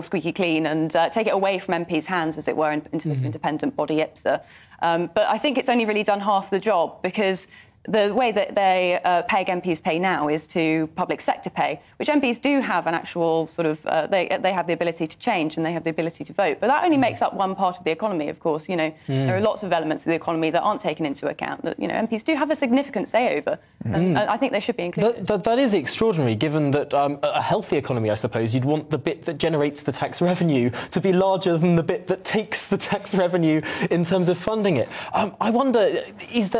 squeaky clean, and take it away from MPs' hands, as it were, into this independent body, IPSA. But I think it's only really done half the job, because the way that they peg MPs' pay now is to public sector pay, which MPs do have an actual sort of, they have the ability to change and they have the ability to vote. But that only makes up one part of the economy, of course. There are lots of elements of the economy that aren't taken into account that, MPs do have a significant say over. And I think they should be included. That is extraordinary, given that a healthy economy, I suppose, you'd want the bit that generates the tax revenue to be larger than the bit that takes the tax revenue in terms of funding it. I wonder,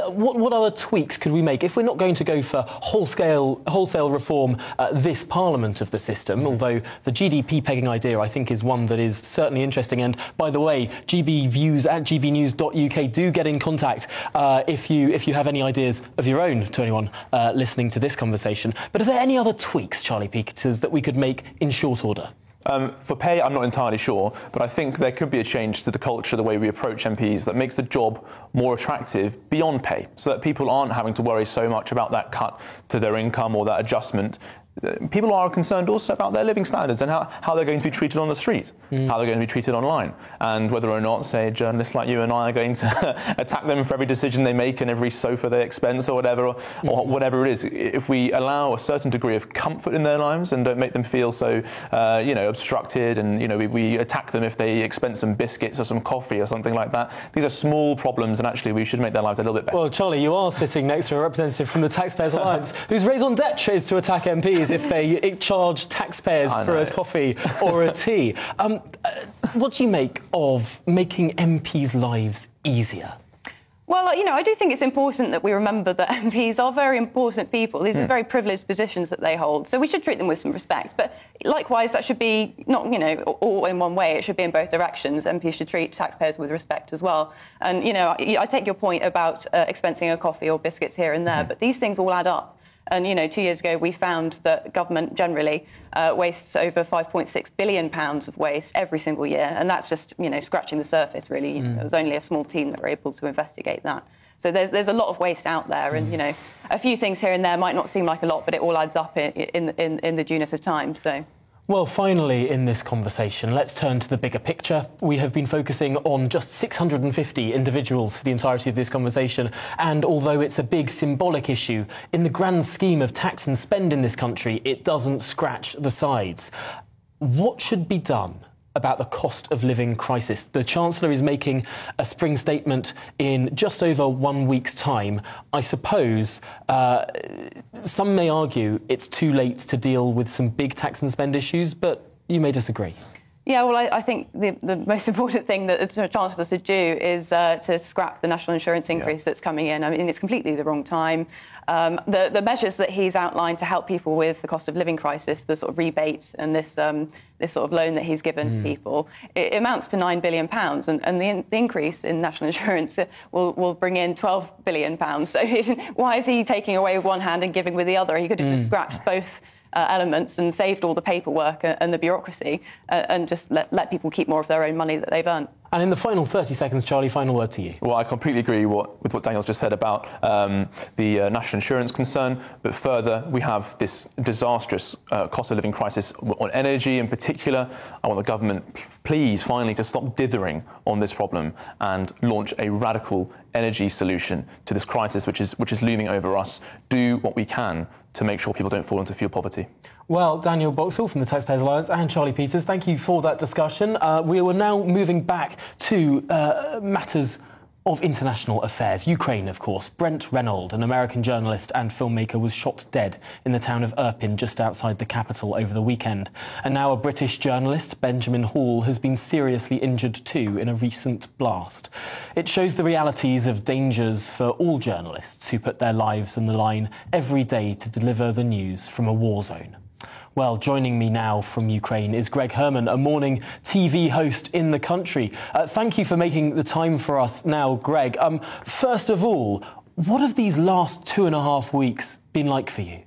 what other tweaks could we make if we're not going to go for wholesale reform this Parliament of the system? Although the GDP pegging idea, I think, is one that is certainly interesting. And by the way, gbviews@gbnews.uk, do get in contact if you have any ideas of your own to anyone listening to this conversation. But are there any other tweaks, Charlie Peters, that we could make in short order? For pay, I'm not entirely sure, but I think there could be a change to the culture, the way we approach MPs, that makes the job more attractive beyond pay, so that people aren't having to worry so much about that cut to their income or that adjustment. People are concerned also about their living standards and how they're going to be treated on the street, how they're going to be treated online, and whether or not, say, journalists like you and I are going to attack them for every decision they make and every sofa they expense or whatever, or whatever it is. If we allow a certain degree of comfort in their lives and don't make them feel so, obstructed, and we attack them if they expense some biscuits or some coffee or something like that. These are small problems, and actually we should make their lives a little bit better. Well, Charlie, you are sitting next to a representative from the Taxpayers Alliance whose raison d'etre is to attack MPs if they charge taxpayers for a coffee or a tea. What do you make of making MPs' lives easier? Well, I do think it's important that we remember that MPs are very important people. These are very privileged positions that they hold, so we should treat them with some respect. But likewise, that should be not, all in one way. It should be in both directions. MPs should treat taxpayers with respect as well. And, I take your point about expensing a coffee or biscuits here and there, but these things all add up. And, 2 years ago, we found that government generally wastes over £5.6 billion of waste every single year. And that's just, scratching the surface, really. There was only a small team that were able to investigate that. So there's a lot of waste out there, and a few things here and there might not seem like a lot, but it all adds up in the dueness of time. So. Well, finally, in this conversation, let's turn to the bigger picture. We have been focusing on just 650 individuals for the entirety of this conversation, and although it's a big symbolic issue, in the grand scheme of tax and spend in this country, it doesn't scratch the sides. What should be done about the cost of living crisis? The Chancellor is making a spring statement in just over 1 week's time. I suppose some may argue it's too late to deal with some big tax and spend issues, but you may disagree. Yeah, well, I think the most important thing that the Chancellor should do is to scrap the national insurance increase that's coming in. I mean, it's completely the wrong time. The measures that he's outlined to help people with the cost of living crisis, the sort of rebates and this sort of loan that he's given to people, it amounts to £9 billion, and the increase in national insurance will bring in £12 billion. So why is he taking away with one hand and giving with the other? He could have just scrapped both elements and saved all the paperwork and the bureaucracy and just let people keep more of their own money that they've earned. And in the final 30 seconds, Charlie, final word to you. Well, I completely agree with what Daniel's just said about the national insurance concern, but further, we have this disastrous cost of living crisis on energy in particular. I want the government, please, finally, to stop dithering on this problem and launch a radical energy solution to this crisis which is looming over us. Do what we can to make sure people don't fall into fuel poverty. Well, Daniel Boxall from the Taxpayers Alliance and Charlie Peters, thank you for that discussion. We are now moving back to matters of international affairs. Ukraine, of course. Brent Renaud, an American journalist and filmmaker, was shot dead in the town of Irpin, just outside the capital, over the weekend. And now a British journalist, Benjamin Hall, has been seriously injured too in a recent blast. It shows the realities of dangers for all journalists who put their lives on the line every day to deliver the news from a war zone. Well, joining me now from Ukraine is Greg Herman, a morning TV host in the country. Thank you for making the time for us now, Greg. First of all, what have these last 2.5 weeks been like for you?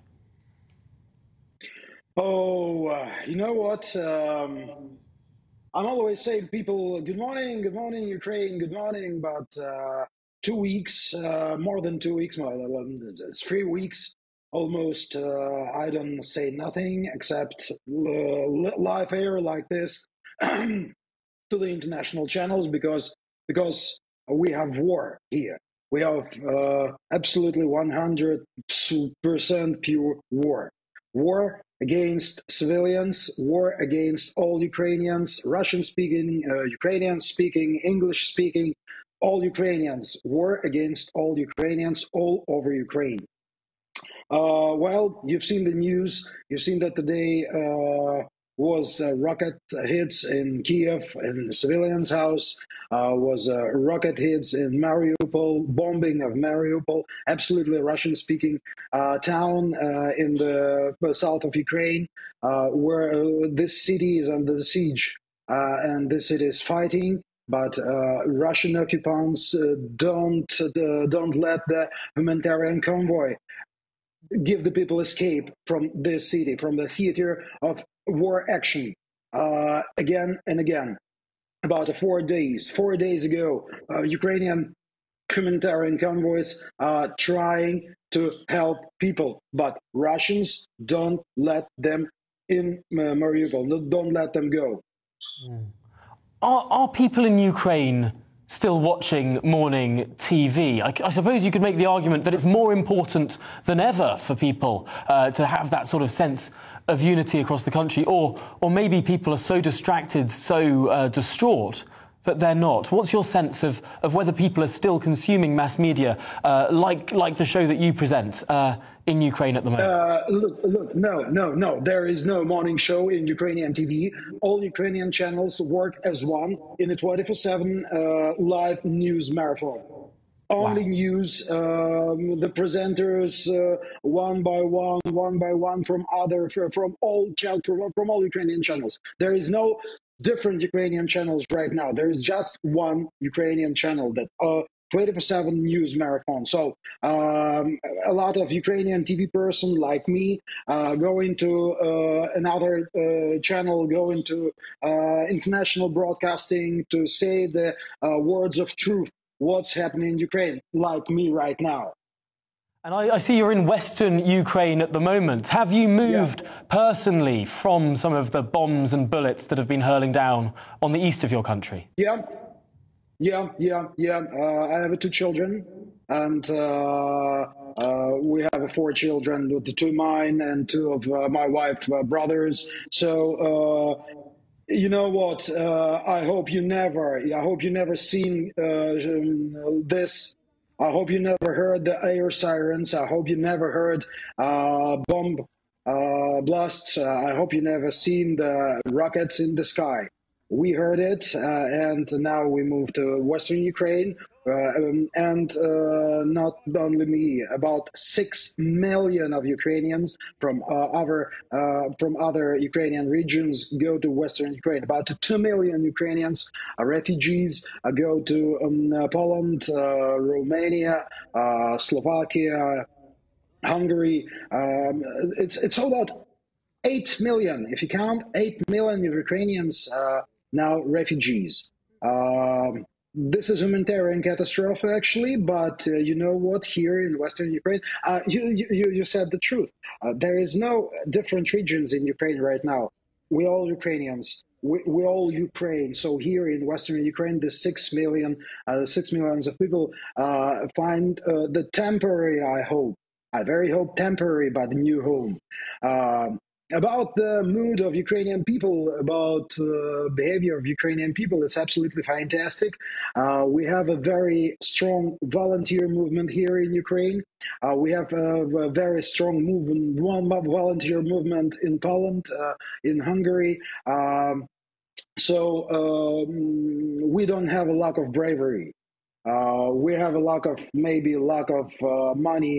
You know what? I'm always saying people, good morning, Ukraine, good morning, but 2 weeks, more than 2 weeks, it's 3 weeks. Almost, I don't say nothing except live air like this to the international channels because we have war here. We have absolutely 100% pure war. War against civilians, war against all Ukrainians, Russian-speaking, Ukrainian-speaking, English-speaking, all Ukrainians. War against all Ukrainians all over Ukraine. Well, you've seen the news. You've seen that today was rocket hits in Kiev, in the civilian's house, was rocket hits in Mariupol, bombing of Mariupol, absolutely Russian-speaking town in the south of Ukraine, where this city is under siege, and this city is fighting. But Russian occupants don't let the humanitarian convoy give the people escape from this city, from the theater of war action, again and again. About 4 days ago, Ukrainian humanitarian convoys are trying to help people, but Russians don't let them in Mariupol, don't let them go. Are people in Ukraine still watching morning TV? I suppose you could make the argument that it's more important than ever for people to have that sort of sense of unity across the country, or maybe people are so distracted, so distraught that they're not. What's your sense of whether people are still consuming mass media like the show that you present in Ukraine at the moment? Look, no. There is no morning show in Ukrainian TV. All Ukrainian channels work as one in a 24/7 live news marathon. Only news, the presenters one by one from all Ukrainian channels. There is no different Ukrainian channels right now. There is just one Ukrainian channel that 24/7 news marathon. So a lot of Ukrainian TV person like me go into another channel, go into international broadcasting to say the words of truth what's happening in Ukraine, like me right now. And I see you're in Western Ukraine at the moment. Have you moved personally from some of the bombs and bullets that have been hurling down on the east of your country? Yeah. I have 2 children, and we have 4 children, with 2 mine and 2 of my wife's brothers. So, you know what? I hope you never seen this. I hope you never heard the air sirens. I hope you never heard bomb blasts. I hope you never seen the rockets in the sky. We heard it, and now we move to Western Ukraine, and not only me. About 6 million of Ukrainians from other Ukrainian regions go to Western Ukraine. About 2 million Ukrainians refugees go to Poland, Romania, Slovakia, Hungary. It's about 8 million. If you count 8 million Ukrainians. Now refugees. This is a humanitarian catastrophe, actually, but you know what? Here in Western Ukraine, you said the truth. There is no different regions in Ukraine right now. We all Ukrainians. We all Ukraine. So here in Western Ukraine, the 6 million of people find the temporary, I very hope temporary, but new home. About the mood of Ukrainian people, about behavior of Ukrainian people, it's absolutely fantastic. We have a very strong volunteer movement here in Ukraine. We have a very strong volunteer movement in Poland, in Hungary. So we don't have a lack of bravery. We have a lack of money.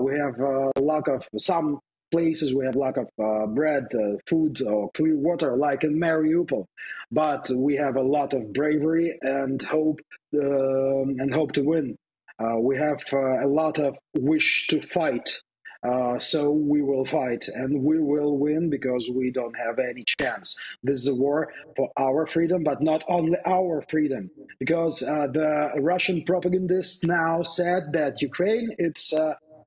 We have a lack of some places. We have lack of bread, food, or clean water, like in Mariupol. But we have a lot of bravery and hope to win. We have a lot of wish to fight. So we will fight, and we will win, because we don't have any chance. This is a war for our freedom, but not only our freedom, because the Russian propagandists now said that Ukraine, it's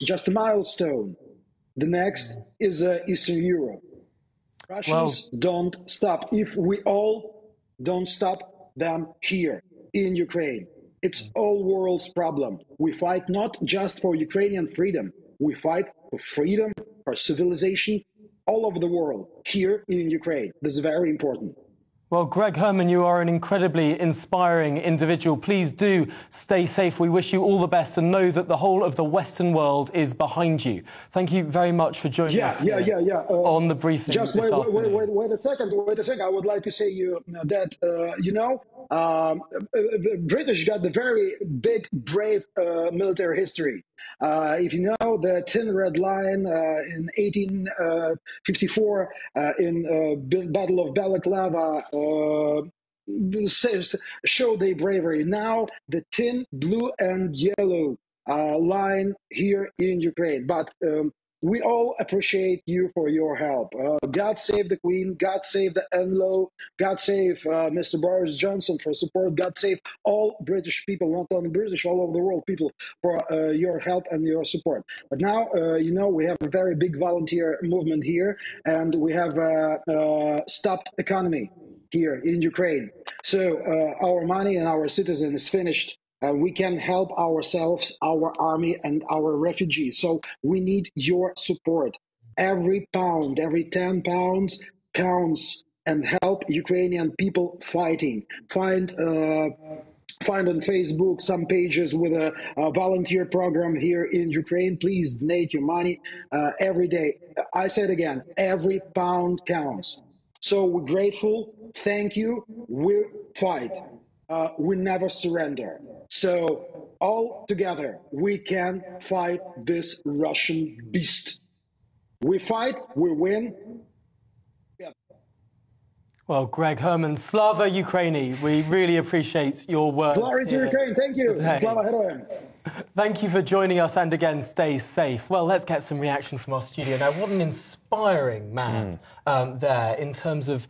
just a milestone. The next is Eastern Europe. Russians don't stop. If we all don't stop them here in Ukraine, it's all world's problem. We fight not just for Ukrainian freedom. We fight for freedom, for civilization, all over the world, here in Ukraine. This is very important. Well, Greg Herman, you are an incredibly inspiring individual. Please do stay safe. We wish you all the best, and know that the whole of the Western world is behind you. Thank you very much for joining us on the briefing. Just wait a second. I would like to say that British got the very big, brave military history. If you know the Thin Red Line in 1854 in Battle of Balaclava, show their bravery. Now the tin, blue, and yellow line here in Ukraine. But we all appreciate you for your help. God save the Queen. God save the NLO. God save Mr. Boris Johnson for support. God save all British people, not only British, all over the world people, for your help and your support. But now, we have a very big volunteer movement here, and we have a stopped economy here in Ukraine. So our money and our citizens is finished. We can help ourselves, our army, and our refugees. So we need your support. Every pound, every 10 pounds counts, and help Ukrainian people fighting. Find on Facebook some pages with a volunteer program here in Ukraine. Please donate your money every day. I said again, every pound counts. So we're grateful. Thank you. We fight. We never surrender. So all together, we can fight this Russian beast. We fight, we win. Yeah. Well, Greg Herman, Slava Ukraini, we really appreciate your words. Glory to Ukraine, thank you. Slava Heroyam. Thank you for joining us, and again, stay safe. Well, let's get some reaction from our studio. Now, what an inspiring man there, in terms of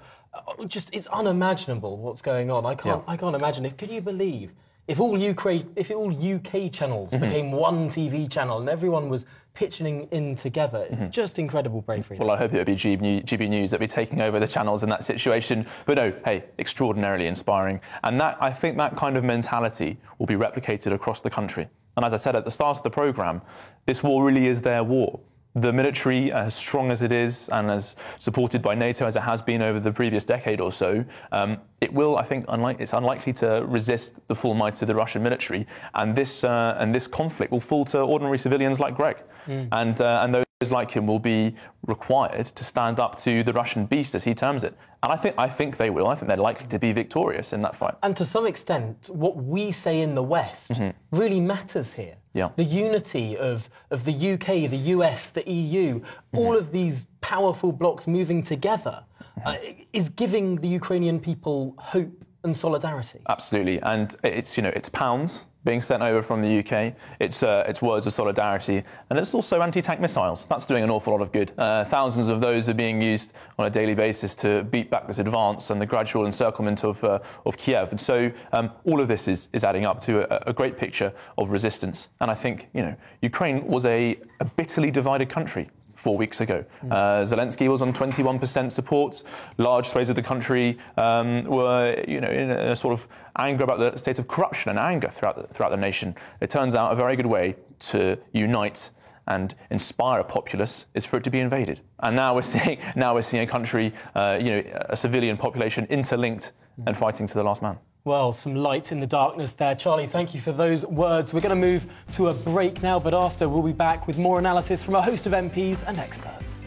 just, it's unimaginable what's going on. I can't imagine it. Could you believe If all UK channels became one TV channel and everyone was pitching in together, just incredible bravery. Well, I hope it would be GB News that would be taking over the channels in that situation. But no, hey, extraordinarily inspiring. And I think that kind of mentality will be replicated across the country. And as I said at the start of the programme, this war really is their war. The military, as strong as it is and as supported by NATO as it has been over the previous decade or so, it will, I think, it's unlikely to resist the full might of the Russian military. And this conflict will fall to ordinary civilians like Greg. And those like him will be required to stand up to the Russian beast, as he terms it. And I think they will. I think they're likely to be victorious in that fight. And to some extent, what we say in the West really matters here. Yeah. The unity of the UK, the US, the EU, all of these powerful blocs moving together is giving the Ukrainian people hope and solidarity. Absolutely. And it's pounds being sent over from the UK. It's words of solidarity. And it's also anti-tank missiles. That's doing an awful lot of good. Thousands of those are being used on a daily basis to beat back this advance and the gradual encirclement of Kiev. And so all of this is adding up to a great picture of resistance. And I think, Ukraine was a bitterly divided country 4 weeks ago. Zelensky was on 21% support. Large swathes of the country were, in a sort of anger about the state of corruption and anger throughout the nation. It turns out a very good way to unite and inspire a populace is for it to be invaded. And now we're seeing a country, a civilian population interlinked and fighting to the last man. Well, some light in the darkness there. Charlie, thank you for those words. We're going to move to a break now, but after we'll be back with more analysis from a host of MPs and experts.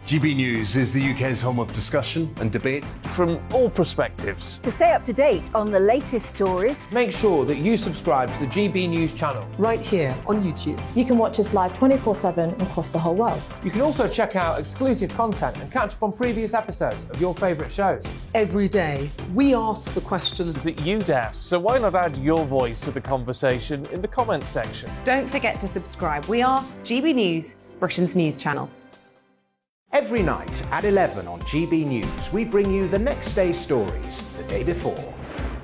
GB News is the UK's home of discussion and debate from all perspectives. To stay up to date on the latest stories, make sure that you subscribe to the GB News channel right here on YouTube. You can watch us live 24/7 across the whole world. You can also check out exclusive content and catch up on previous episodes of your favourite shows. Every day, we ask the questions that you'd ask, so why not add your voice to the conversation in the comments section? Don't forget to subscribe. We are GB News, Britain's news channel. Every night at 11 on GB News, we bring you the next day's stories the day before.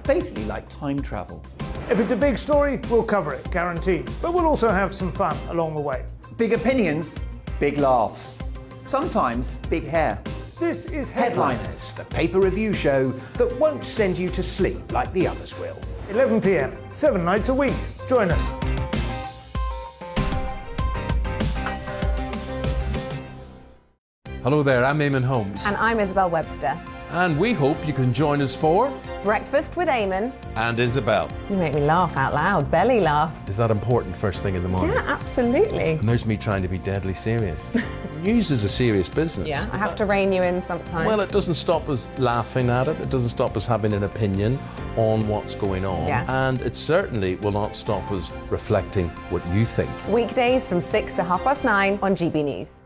Basically like time travel. If it's a big story, we'll cover it, guaranteed. But we'll also have some fun along the way. Big opinions, big laughs. Sometimes big hair. This is Headliners, the paper review show that won't send you to sleep like the others will. 11 p.m, 7 nights a week. Join us. Hello there, I'm Eamon Holmes. And I'm Isabel Webster. And we hope you can join us for Breakfast with Eamon and Isabel. You make me laugh out loud, belly laugh. Is that important first thing in the morning? Yeah, absolutely. And there's me trying to be deadly serious. News is a serious business. Yeah, I have to rein you in sometimes. Well, it doesn't stop us laughing at it. It doesn't stop us having an opinion on what's going on. Yeah. And it certainly will not stop us reflecting what you think. Weekdays from 6 to 9:30 on GB News.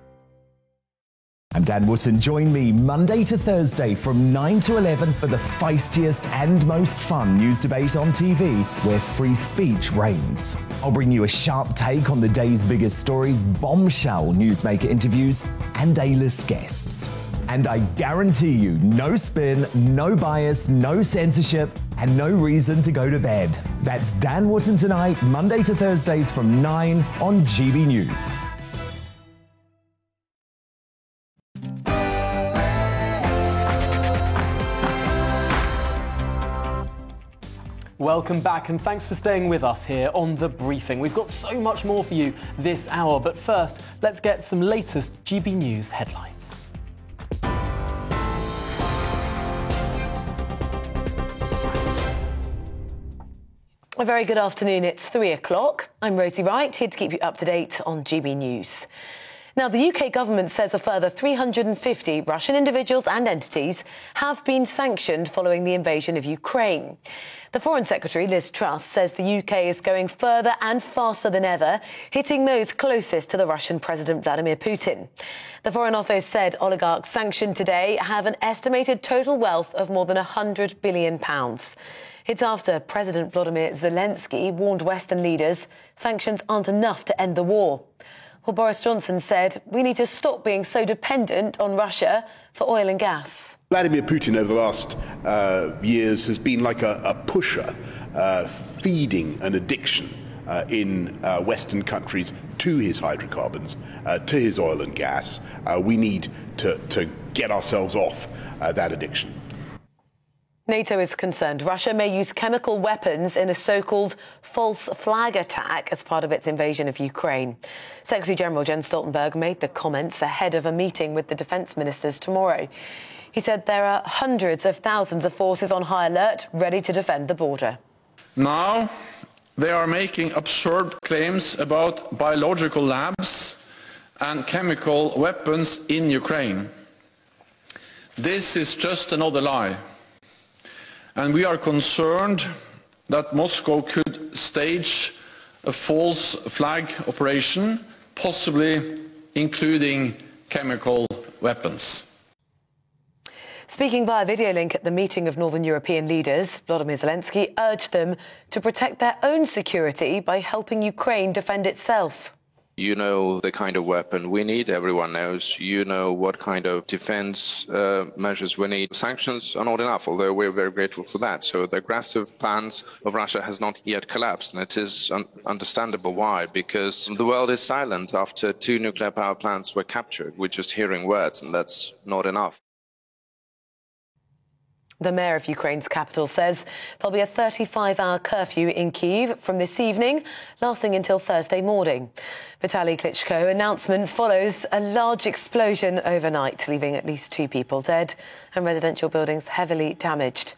I'm Dan Wootton. Join me Monday to Thursday from 9 to 11 for the feistiest and most fun news debate on TV, where free speech reigns. I'll bring you a sharp take on the day's biggest stories, bombshell newsmaker interviews, and A-list guests. And I guarantee you, no spin, no bias, no censorship, and no reason to go to bed. That's Dan Wootton Tonight, Monday to Thursdays from 9 on GB News. Welcome back and thanks for staying with us here on The Briefing. We've got so much more for you this hour, but first, let's get some latest GB News headlines. A very good afternoon. It's 3 o'clock. I'm Rosie Wright, here to keep you up to date on GB News. Now, the UK government says a further 350 Russian individuals and entities have been sanctioned following the invasion of Ukraine. The Foreign Secretary, Liz Truss, says the UK is going further and faster than ever, hitting those closest to the Russian President Vladimir Putin. The Foreign Office said oligarchs sanctioned today have an estimated total wealth of more than £100 billion. It's after President Volodymyr Zelensky warned Western leaders sanctions aren't enough to end the war. Well, Boris Johnson said we need to stop being so dependent on Russia for oil and gas. Vladimir Putin over the last years has been like a pusher, feeding an addiction in Western countries to his hydrocarbons, to his oil and gas. We need to get ourselves off that addiction. NATO is concerned Russia may use chemical weapons in a so-called false flag attack as part of its invasion of Ukraine. Secretary-General Jens Stoltenberg made the comments ahead of a meeting with the defence ministers tomorrow. He said there are hundreds of thousands of forces on high alert, ready to defend the border. Now they are making absurd claims about biological labs and chemical weapons in Ukraine. This is just another lie. And we are concerned that Moscow could stage a false flag operation, possibly including chemical weapons. Speaking via video link at the meeting of Northern European leaders, Volodymyr Zelensky urged them to protect their own security by helping Ukraine defend itself. You know the kind of weapon we need, everyone knows. You know what kind of defense measures we need. Sanctions are not enough, although we're very grateful for that. So the aggressive plans of Russia has not yet collapsed, and it is understandable why, because the world is silent after 2 nuclear power plants were captured. We're just hearing words, and that's not enough. The mayor of Ukraine's capital says there'll be a 35-hour curfew in Kyiv from this evening, lasting until Thursday morning. Vitaly Klitschko's announcement follows a large explosion overnight, leaving at least 2 people dead and residential buildings heavily damaged.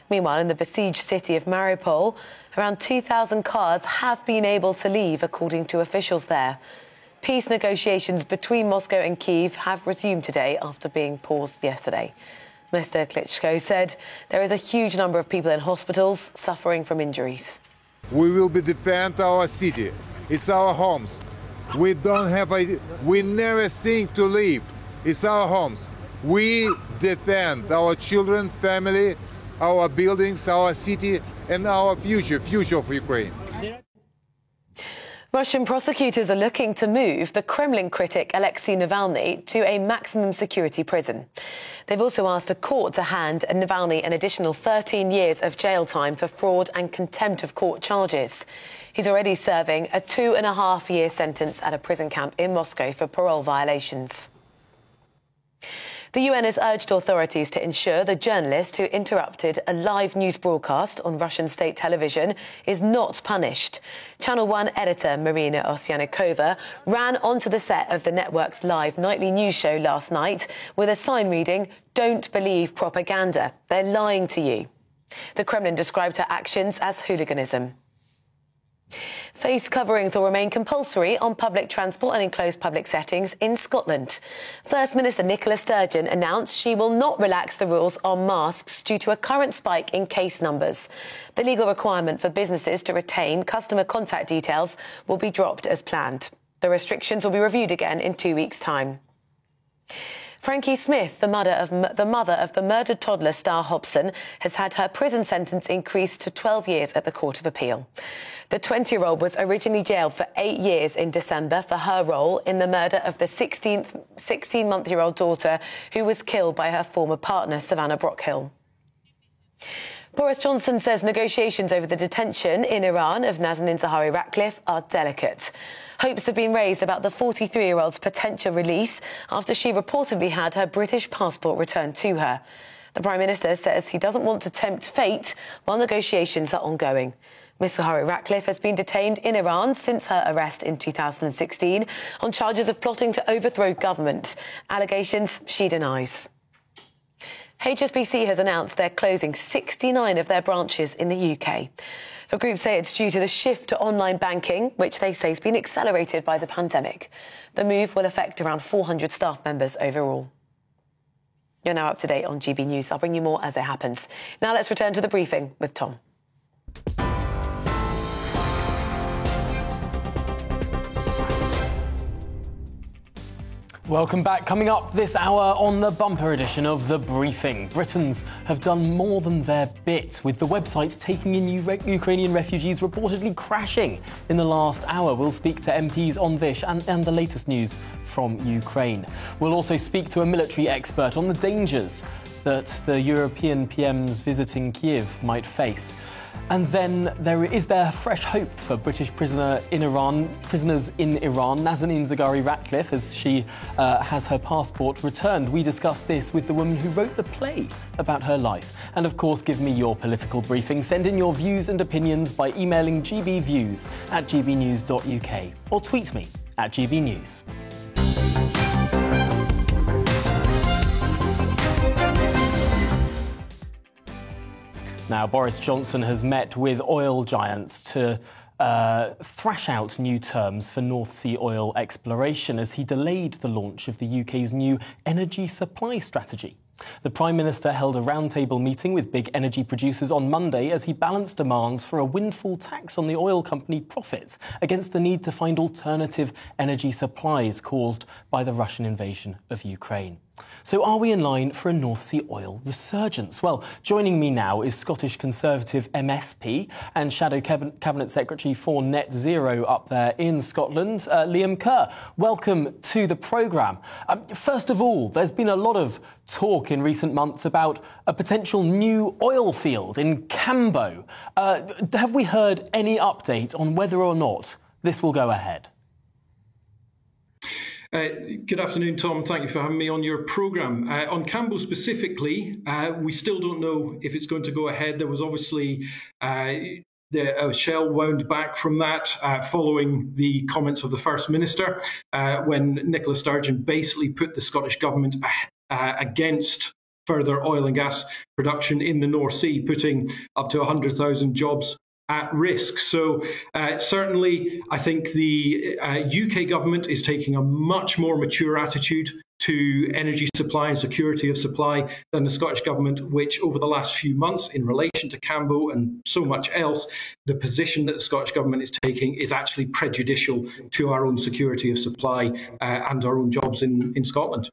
Meanwhile, in the besieged city of Mariupol, around 2,000 cars have been able to leave, according to officials there. Peace negotiations between Moscow and Kyiv have resumed today after being paused yesterday. Mr. Klitschko said there is a huge number of people in hospitals suffering from injuries. We will defend our city. It's our homes. We never think to leave. It's our homes. We defend our children, family, our buildings, our city, and our future of Ukraine. Russian prosecutors are looking to move the Kremlin critic Alexei Navalny to a maximum security prison. They've also asked a court to hand Navalny an additional 13 years of jail time for fraud and contempt of court charges. He's already serving a 2.5-year sentence at a prison camp in Moscow for parole violations. The UN has urged authorities to ensure the journalist who interrupted a live news broadcast on Russian state television is not punished. Channel 1 editor Marina Osyanikova ran onto the set of the network's live nightly news show last night with a sign reading, "Don't believe propaganda. They're lying to you." The Kremlin described her actions as hooliganism. Face coverings will remain compulsory on public transport and enclosed public settings in Scotland. First Minister Nicola Sturgeon announced she will not relax the rules on masks due to a current spike in case numbers. The legal requirement for businesses to retain customer contact details will be dropped as planned. The restrictions will be reviewed again in 2 weeks' time. Frankie Smith, the mother of the murdered toddler Star Hobson, has had her prison sentence increased to 12 years at the Court of Appeal. The 20-year-old was originally jailed for 8 years in December for her role in the murder of the 16-month-old daughter who was killed by her former partner, Savannah Brockhill. Boris Johnson says negotiations over the detention in Iran of Nazanin Zaghari-Ratcliffe are delicate. Hopes have been raised about the 43-year-old's potential release after she reportedly had her British passport returned to her. The Prime Minister says he doesn't want to tempt fate while negotiations are ongoing. Ms Zaghari-Ratcliffe has been detained in Iran since her arrest in 2016 on charges of plotting to overthrow government, allegations she denies. HSBC has announced they're closing 69 of their branches in the UK. The group say it's due to the shift to online banking, which they say has been accelerated by the pandemic. The move will affect around 400 staff members overall. You're now up to date on GB News. I'll bring you more as it happens. Now let's return to the briefing with Tom. Welcome back. Coming up this hour on the bumper edition of The Briefing. Britons have done more than their bit, with the website taking in Ukrainian refugees reportedly crashing in the last hour. We'll speak to MPs on this and the latest news from Ukraine. We'll also speak to a military expert on the dangers that the European PMs visiting Kyiv might face. And then is there fresh hope for British prisoners in Iran, Nazanin Zaghari-Ratcliffe, as she has her passport returned. We discussed this with the woman who wrote the play about her life. And of course, give me your political briefing. Send in your views and opinions by emailing gbviews@gbnews.uk or tweet me at gbnews. Now, Boris Johnson has met with oil giants to thrash out new terms for North Sea oil exploration as he delayed the launch of the UK's new energy supply strategy. The Prime Minister held a roundtable meeting with big energy producers on Monday as he balanced demands for a windfall tax on the oil company profits against the need to find alternative energy supplies caused by the Russian invasion of Ukraine. So are we in line for a North Sea oil resurgence? Well, joining me now is Scottish Conservative MSP and Shadow Cabinet Secretary for Net Zero up there in Scotland, Liam Kerr. Welcome to the programme. First of all, there's been a lot of talk in recent months about a potential new oil field in Cambo. Have we heard any update on whether or not this will go ahead? Good afternoon, Tom. Thank you for having me on your programme. On Cambo specifically, we still don't know if it's going to go ahead. There was obviously Shell wound back from that following the comments of the First Minister when Nicola Sturgeon basically put the Scottish Government against further oil and gas production in the North Sea, putting up to 100,000 jobs at risk. So certainly, I think the UK government is taking a much more mature attitude to energy supply and security of supply than the Scottish Government, which over the last few months in relation to Cambo and so much else, the position that the Scottish Government is taking is actually prejudicial to our own security of supply and our own jobs in Scotland.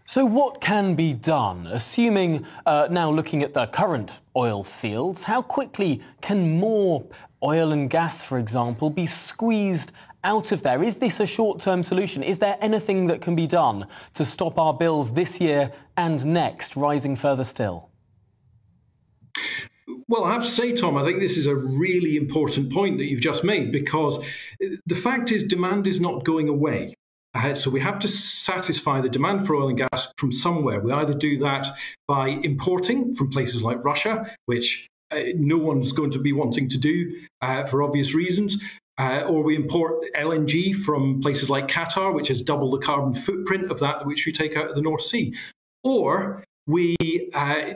So what can be done, assuming now looking at the current oil fields, how quickly can more oil and gas, for example, be squeezed out of there? Is this a short-term solution? Is there anything that can be done to stop our bills this year and next rising further still? Well, I have to say, Tom, I think this is a really important point that you've just made, because the fact is demand is not going away. So we have to satisfy the demand for oil and gas from somewhere. We either do that by importing from places like Russia, which no one's going to be wanting to do for obvious reasons, or we import LNG from places like Qatar, which has double the carbon footprint of that which we take out of the North Sea. Or we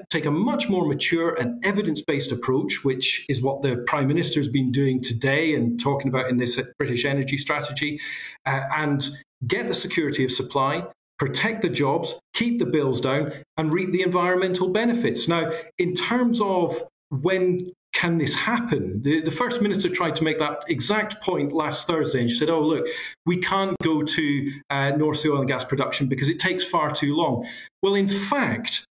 take a much more mature and evidence-based approach, which is what the Prime Minister has been doing today and talking about in this British energy strategy, and get the security of supply, protect the jobs, keep the bills down, and reap the environmental benefits. Now, in terms of when can this happen, the First Minister tried to make that exact point last Thursday, and she said, oh, look, we can't go to North Sea oil and gas production because it takes far too long. Well, in fact,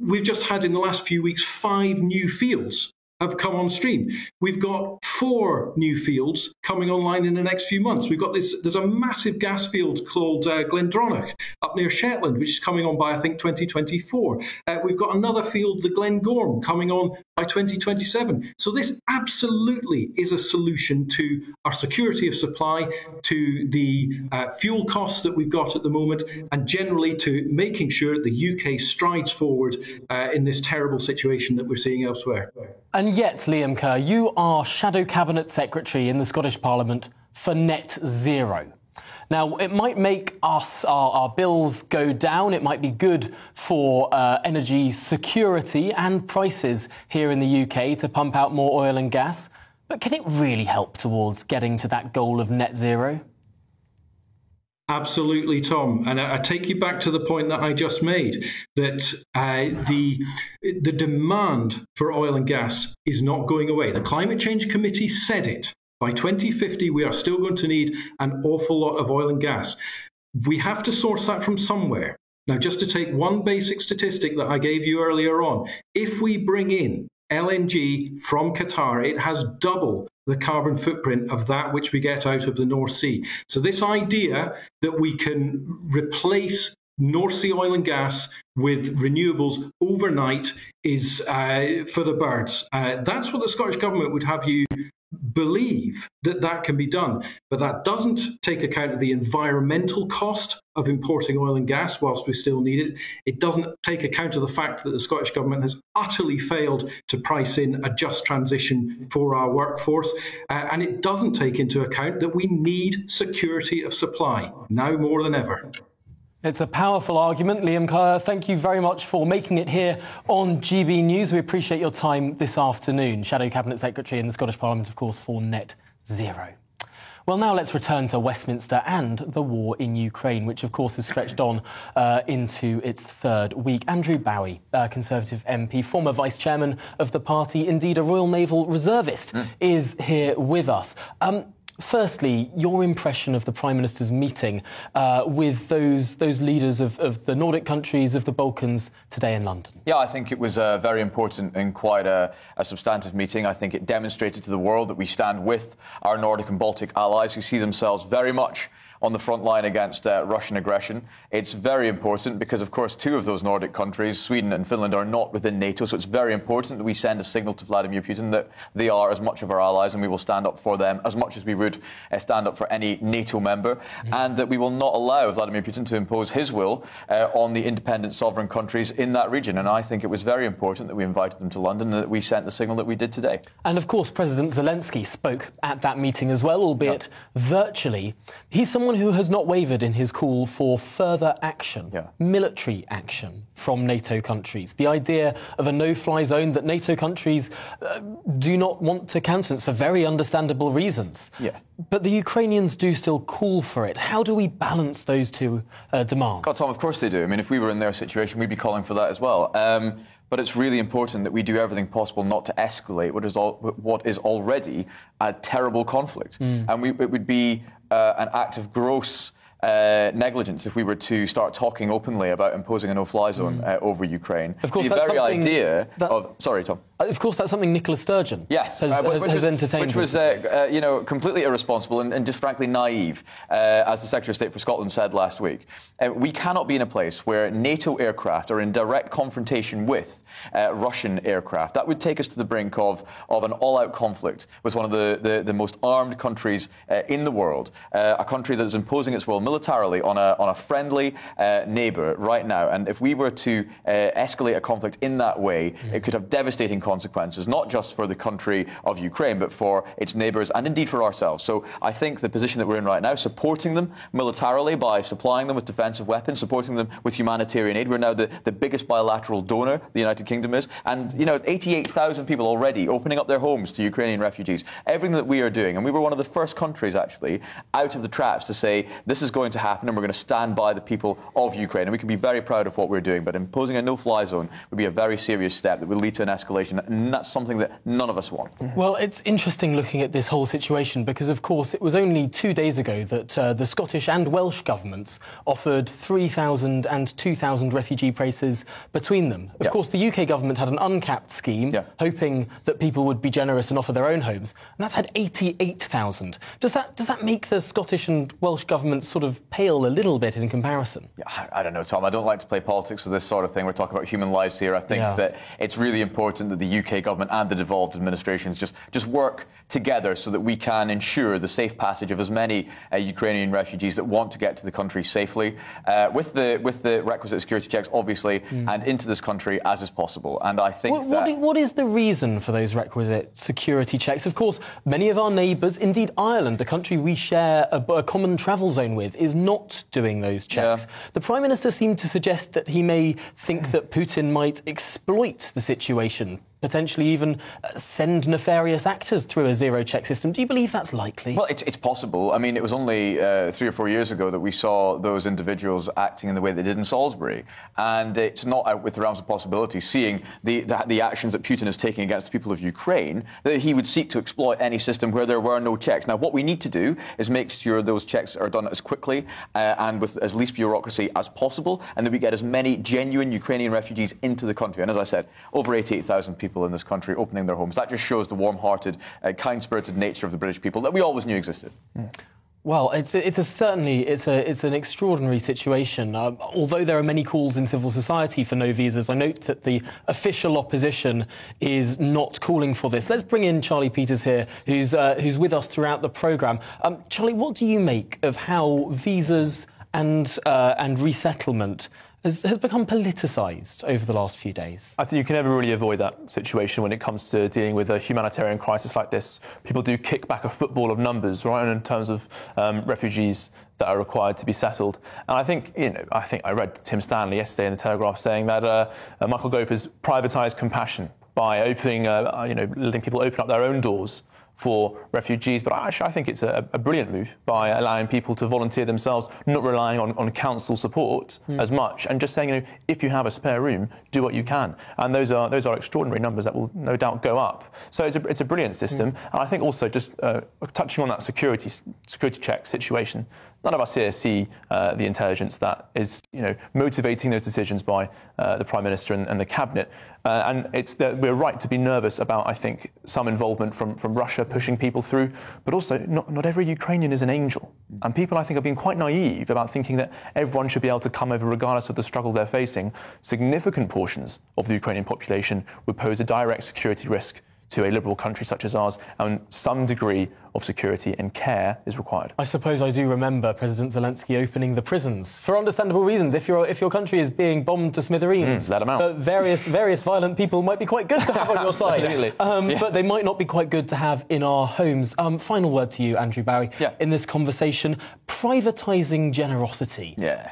we've just had in the last few weeks 5 new fields have come on stream. We've got 4 new fields coming online in the next few months. We've got there's a massive gas field called Glendronach up near Shetland, which is coming on by, I think, 2024. We've got another field, the Glengorm, coming on by 2027. So this absolutely is a solution to our security of supply, to the fuel costs that we've got at the moment, and generally to making sure the UK strides forward in this terrible situation that we're seeing elsewhere. And yet, Liam Kerr, you are Shadow Cabinet Secretary in the Scottish Parliament for Net Zero. Now, it might make our bills go down. It might be good for energy security and prices here in the UK to pump out more oil and gas. But can it really help towards getting to that goal of net zero? Absolutely, Tom. And I take you back to the point that I just made, that the demand for oil and gas is not going away. The Climate Change Committee said it. By 2050, we are still going to need an awful lot of oil and gas. We have to source that from somewhere. Now, just to take one basic statistic that I gave you earlier on, if we bring in LNG from Qatar, it has double the carbon footprint of that which we get out of the North Sea. So this idea that we can replace North Sea oil and gas with renewables overnight is for the birds. That's what the Scottish Government would have you believe, that can be done. But that doesn't take account of the environmental cost of importing oil and gas whilst we still need it. It doesn't take account of the fact that the Scottish Government has utterly failed to price in a just transition for our workforce. And it doesn't take into account that we need security of supply, now more than ever. It's a powerful argument. Liam Kerr, thank you very much for making it here on GB News. We appreciate your time this afternoon. Shadow Cabinet Secretary in the Scottish Parliament, of course, for Net Zero. Well, now let's return to Westminster and the war in Ukraine, which, of course, has stretched on into its third week. Andrew Bowie, Conservative MP, former Vice Chairman of the party, indeed a Royal Naval Reservist, is here with us. Firstly, your impression of the Prime Minister's meeting with those leaders of the Nordic countries, of the Balkans, today in London? Yeah, I think it was very important and quite a substantive meeting. I think it demonstrated to the world that we stand with our Nordic and Baltic allies who see themselves very much on the front line against Russian aggression. It's very important because, of course, two of those Nordic countries, Sweden and Finland, are not within NATO, so it's very important that we send a signal to Vladimir Putin that they are as much of our allies and we will stand up for them as much as we would stand up for any NATO member, and that we will not allow Vladimir Putin to impose his will on the independent sovereign countries in that region. And I think it was very important that we invited them to London and that we sent the signal that we did today. And, of course, President Zelensky spoke at that meeting as well, albeit virtually. He's someone who has not wavered in his call for further action, military action from NATO countries. The idea of a no-fly zone that NATO countries do not want to countenance for very understandable reasons. But the Ukrainians do still call for it. How do we balance those two demands? God, Tom, of course they do. I mean, if we were in their situation, we'd be calling for that as well. But it's really important that we do everything possible not to escalate what is already a terrible conflict. And it would be an act of gross negligence if we were to start talking openly about imposing a no-fly zone over Ukraine. Of course, the that's very something idea that... of... Sorry, Tom. Of course, that's something Nicola Sturgeon has entertained. Which was, completely irresponsible and just frankly naive, as the Secretary of State for Scotland said last week. We cannot be in a place where NATO aircraft are in direct confrontation with Russian aircraft. That would take us to the brink of an all-out conflict with one of the most armed countries in the world, a country that is imposing its will militarily on a friendly neighbour right now. And if we were to escalate a conflict in that way, it could have devastating consequences, not just for the country of Ukraine, but for its neighbours and indeed for ourselves. So I think the position that we're in right now, supporting them militarily by supplying them with defensive weapons, supporting them with humanitarian aid. We're now the biggest bilateral donor the United Kingdom is. And, 88,000 people already opening up their homes to Ukrainian refugees. Everything that we are doing, and we were one of the first countries, actually, out of the traps to say this is going to happen and we're going to stand by the people of Ukraine. And we can be very proud of what we're doing. But imposing a no-fly zone would be a very serious step that would lead to an escalation. And that's something that none of us want. Well, it's interesting looking at this whole situation because, of course, it was only 2 days ago that the Scottish and Welsh governments offered 3,000 and 2,000 refugee places between them. Of course, the UK government had an uncapped scheme, hoping that people would be generous and offer their own homes, and that's had 88,000. Does that make the Scottish and Welsh governments sort of pale a little bit in comparison? Yeah, I don't know, Tom. I don't like to play politics with this sort of thing. We're talking about human lives here. I think that it's really important that the UK government and the devolved administrations just work together so that we can ensure the safe passage of as many Ukrainian refugees that want to get to the country safely, with the requisite security checks, obviously, and into this country as is possible. And I think what is the reason for those requisite security checks? Of course, many of our neighbours, indeed Ireland, a country we share a common travel zone with, is not doing those checks. The Prime Minister seemed to suggest that he may think that Putin might exploit the situation potentially even send nefarious actors through a zero-check system. Do you believe that's likely? Well, it's possible. I mean, it was only 3 or 4 years ago that we saw those individuals acting in the way they did in Salisbury. And it's not out with the realms of possibility, seeing the actions that Putin is taking against the people of Ukraine, that he would seek to exploit any system where there were no checks. Now, what we need to do is make sure those checks are done as quickly and with as least bureaucracy as possible, and that we get as many genuine Ukrainian refugees into the country. And as I said, over 88,000 people in this country opening their homes. That just shows the warm-hearted, kind-spirited nature of the British people that we always knew existed. Well, it's an extraordinary situation. Although there are many calls in civil society for no visas, I note that the official opposition is not calling for this. Let's bring in Charlie Peters here, who's with us throughout the programme. Charlie, what do you make of how visas and resettlement has become politicised over the last few days? I think you can never really avoid that situation when it comes to dealing with a humanitarian crisis like this. People do kick back a football of numbers, right, in terms of refugees that are required to be settled. And I think I read Tim Stanley yesterday in the Telegraph saying that Michael Gove has privatised compassion by letting people open up their own doors for refugees. But actually, I think it's a brilliant move by allowing people to volunteer themselves, not relying on council support as much, and just saying, if you have a spare room, do what you can. And those are extraordinary numbers that will no doubt go up. So it's a brilliant system. And I think also just touching on that security check situation, none of us here see the intelligence that is, motivating those decisions by the Prime Minister and the Cabinet. And it's that we're right to be nervous about, I think, some involvement from Russia pushing people through. But also, not every Ukrainian is an angel. And people, I think, have been quite naive about thinking that everyone should be able to come over regardless of the struggle they're facing. Significant portions of the Ukrainian population would pose a direct security risk to a liberal country such as ours, and some degree of security and care is required. I suppose I do remember President Zelensky opening the prisons for understandable reasons. If your country is being bombed to smithereens, let them out. Various violent people might be quite good to have on your side, but they might not be quite good to have in our homes. Final word to you, Andrew Barry, in this conversation: privatising generosity. Yeah.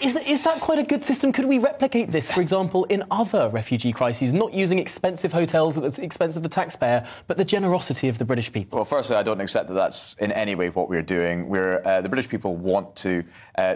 Is that quite a good system? Could we replicate this, for example, in other refugee crises, not using expensive hotels at the expense of the taxpayer, but the generosity of the British people? Well, firstly, I don't accept that that's in any way what we're doing. The British people want to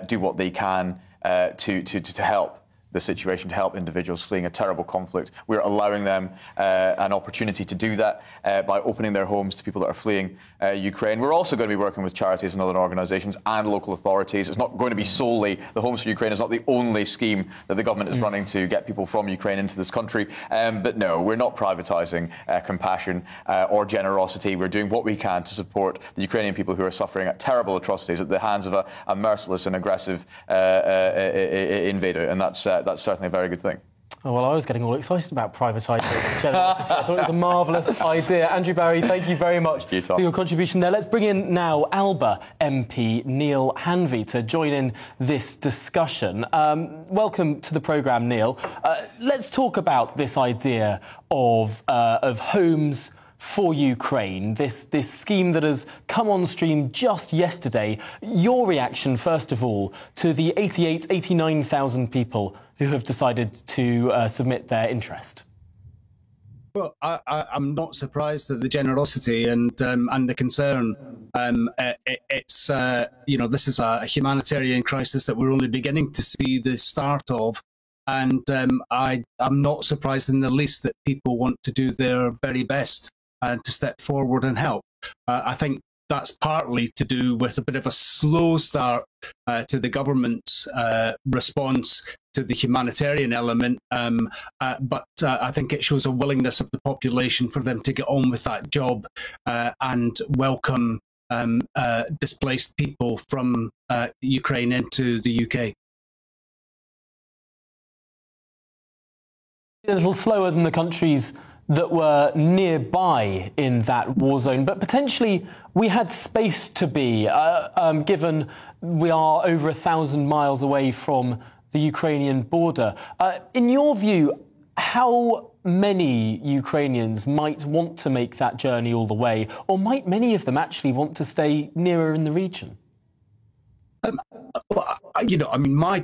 do what they can to help the situation, to help individuals fleeing a terrible conflict. We're allowing them an opportunity to do that by opening their homes to people that are fleeing Ukraine. We're also going to be working with charities and other organisations and local authorities. It's not going to be solely the Homes for Ukraine. It's not the only scheme that the government is running to get people from Ukraine into this country. But no, we're not privatising compassion or generosity. We're doing what we can to support the Ukrainian people who are suffering terrible atrocities at the hands of a merciless and aggressive invader. And that's certainly a very good thing. Oh, well, I was getting all excited about privatising generosity. I thought it was a marvellous idea. Andrew Barry, thank you very much for your contribution there. Let's bring in now Alba MP Neil Hanvey to join in this discussion. Welcome to the programme, Neil. Let's talk about this idea of homes for Ukraine, this scheme that has come on stream just yesterday. Your reaction, first of all, to the 89,000 people who have decided to submit their interest? Well, I'm not surprised at the generosity and the concern. It's this is a humanitarian crisis that we're only beginning to see the start of, and I'm not surprised in the least that people want to do their very best to step forward and help. I think that's partly to do with a bit of a slow start to the government's response to the humanitarian element, but I think it shows a willingness of the population for them to get on with that job and welcome displaced people from Ukraine into the UK. A little slower than the countries that were nearby in that war zone, but potentially we had space to be, given we are over 1,000 miles away from the Ukrainian border. In your view, how many Ukrainians might want to make that journey all the way, or might many of them actually want to stay nearer in the region?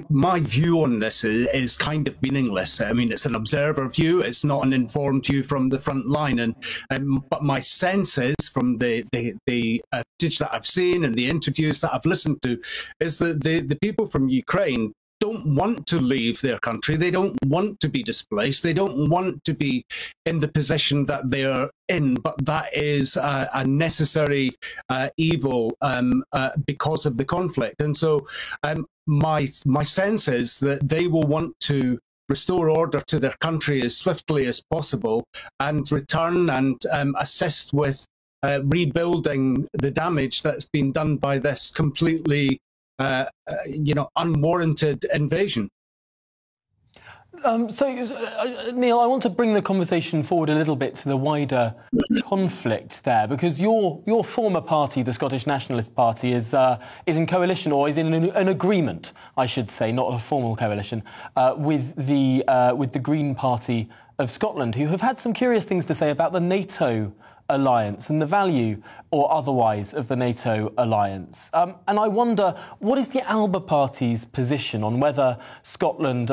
My view on this is kind of meaningless. I mean, it's an observer view. It's not an informed view from the front line. But my sense is, from the footage that I've seen and the interviews that I've listened to, is that the people from Ukraine don't want to leave their country. They don't want to be displaced. They don't want to be in the position that they're in, but that is a necessary evil because of the conflict. And so my sense is that they will want to restore order to their country as swiftly as possible and return and assist with rebuilding the damage that's been done by this completely unwarranted invasion. Neil, I want to bring the conversation forward a little bit to the wider conflict there, because your former party, the Scottish Nationalist Party, is in coalition, or is in an agreement, I should say, not a formal coalition, with the Green Party of Scotland, who have had some curious things to say about the NATO alliance and the value or otherwise of the NATO alliance. And I wonder, what is the Alba Party's position on whether Scotland,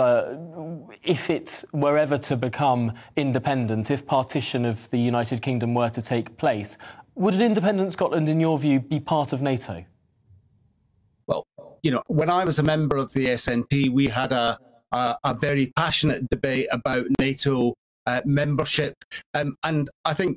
if it were ever to become independent, if partition of the United Kingdom were to take place, would an independent Scotland, in your view, be part of NATO? Well, when I was a member of the SNP, we had a very passionate debate about NATO membership, and I think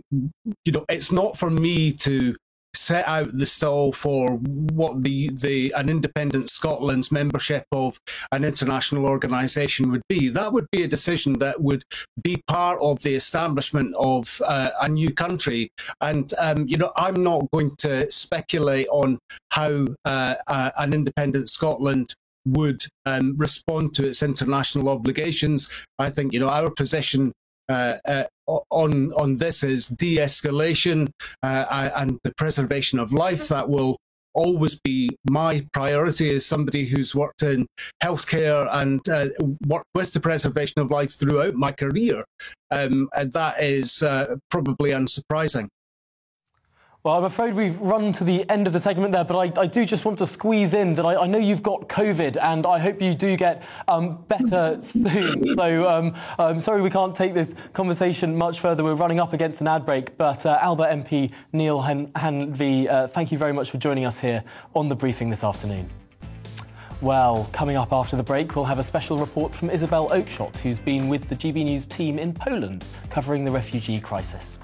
it's not for me to set out the stall for what an independent Scotland's membership of an international organisation would be. That would be a decision that would be part of the establishment of a new country, and I'm not going to speculate on how an independent Scotland would respond to its international obligations. I think our position on this is de-escalation and the preservation of life. That will always be my priority as somebody who's worked in healthcare and worked with the preservation of life throughout my career. And that is probably unsurprising. Well, I'm afraid we've run to the end of the segment there, but I do just want to squeeze in that I know you've got COVID, and I hope you do get better soon. So I'm sorry we can't take this conversation much further. We're running up against an ad break, but Alba MP Neil Hanvey, thank you very much for joining us here on The Briefing this afternoon. Well, coming up after the break, we'll have a special report from Isabel Oakeshott, who's been with the GB News team in Poland, covering the refugee crisis.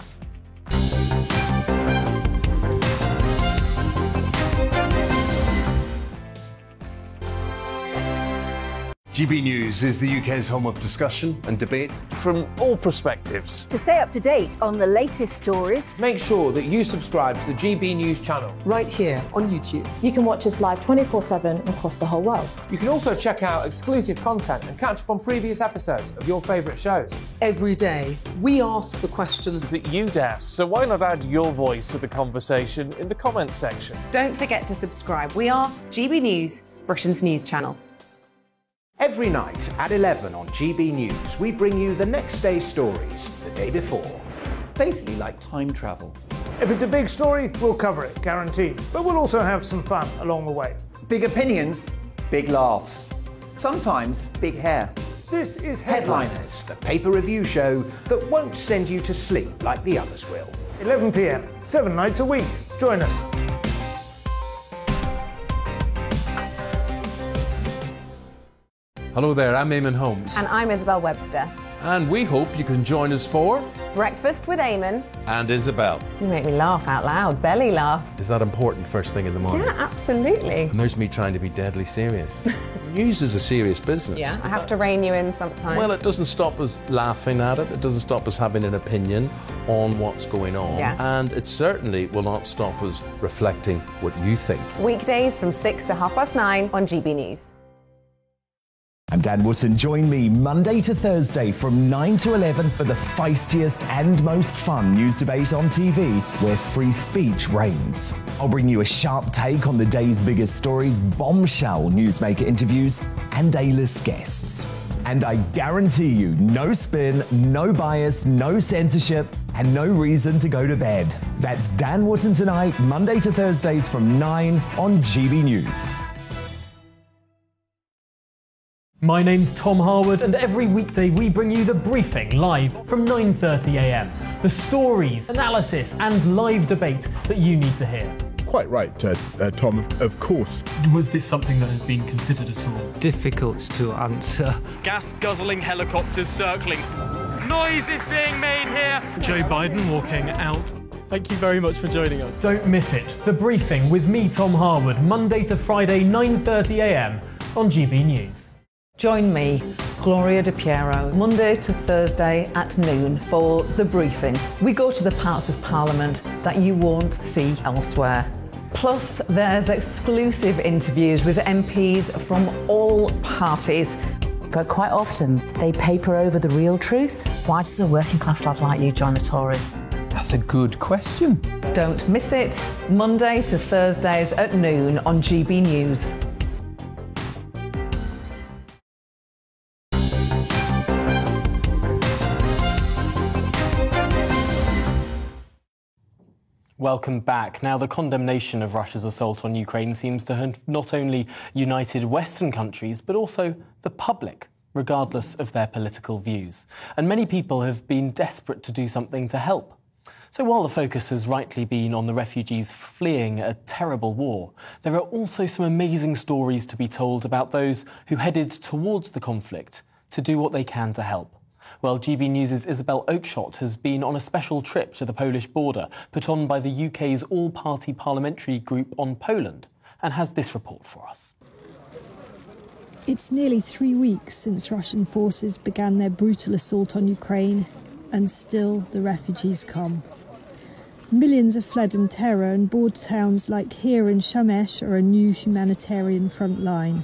GB News is the UK's home of discussion and debate from all perspectives. To stay up to date on the latest stories, make sure that you subscribe to the GB News channel right here on YouTube. You can watch us live 24/7 across the whole world. You can also check out exclusive content and catch up on previous episodes of your favourite shows. Every day, we ask the questions that you'd ask, so why not add your voice to the conversation in the comments section? Don't forget to subscribe. We are GB News, Britain's news channel. Every night at 11 on GB News, we bring you the next day's stories the day before. It's basically like time travel. If it's a big story, we'll cover it, guaranteed. But we'll also have some fun along the way. Big opinions, big laughs. Sometimes big hair. This is Headliners, the paper review show that won't send you to sleep like the others will. 11 p.m, 7 nights a week. Join us. Hello there, I'm Eamon Holmes. And I'm Isabel Webster. And we hope you can join us for Breakfast with Eamon and Isabel. You make me laugh out loud, belly laugh. Is that important first thing in the morning? Yeah, absolutely. And there's me trying to be deadly serious. News is a serious business. Yeah, I have to rein you in sometimes. Well, it doesn't stop us laughing at it. It doesn't stop us having an opinion on what's going on. Yeah. And it certainly will not stop us reflecting what you think. Weekdays from 6 to 9:30 on GB News. I'm Dan Wootton. Join me Monday to Thursday from 9 to 11 for the feistiest and most fun news debate on TV, where free speech reigns. I'll bring you a sharp take on the day's biggest stories, bombshell newsmaker interviews, and A-list guests. And I guarantee you, no spin, no bias, no censorship, and no reason to go to bed. That's Dan Wootton Tonight, Monday to Thursdays from 9 on GB News. My name's Tom Harwood, and every weekday we bring you The Briefing live from 9:30 a.m. The stories, analysis and live debate that you need to hear. Quite right, Tom, of course. Was this something that had been considered at all? Difficult to answer. Gas-guzzling helicopters circling. Noise is being made here. Joe Biden walking out. Thank you very much for joining us. Don't miss it. The Briefing with me, Tom Harwood, Monday to Friday, 9:30 a.m. on GB News. Join me, Gloria De Piero, Monday to Thursday at noon for The Briefing. We go to the parts of Parliament that you won't see elsewhere. Plus, there's exclusive interviews with MPs from all parties. But quite often, they paper over the real truth. Why does a working class lad like you join the Tories? That's a good question. Don't miss it. Monday to Thursdays at noon on GB News. Welcome back. Now, the condemnation of Russia's assault on Ukraine seems to have not only united Western countries, but also the public, regardless of their political views. And many people have been desperate to do something to help. So while the focus has rightly been on the refugees fleeing a terrible war, there are also some amazing stories to be told about those who headed towards the conflict to do what they can to help. Well, GB News' Isabel Oakeshott has been on a special trip to the Polish border put on by the UK's all-party parliamentary group on Poland and has this report for us. It's nearly 3 weeks since Russian forces began their brutal assault on Ukraine, and still the refugees come. Millions have fled in terror, and border towns like here in Shamesh are a new humanitarian front line.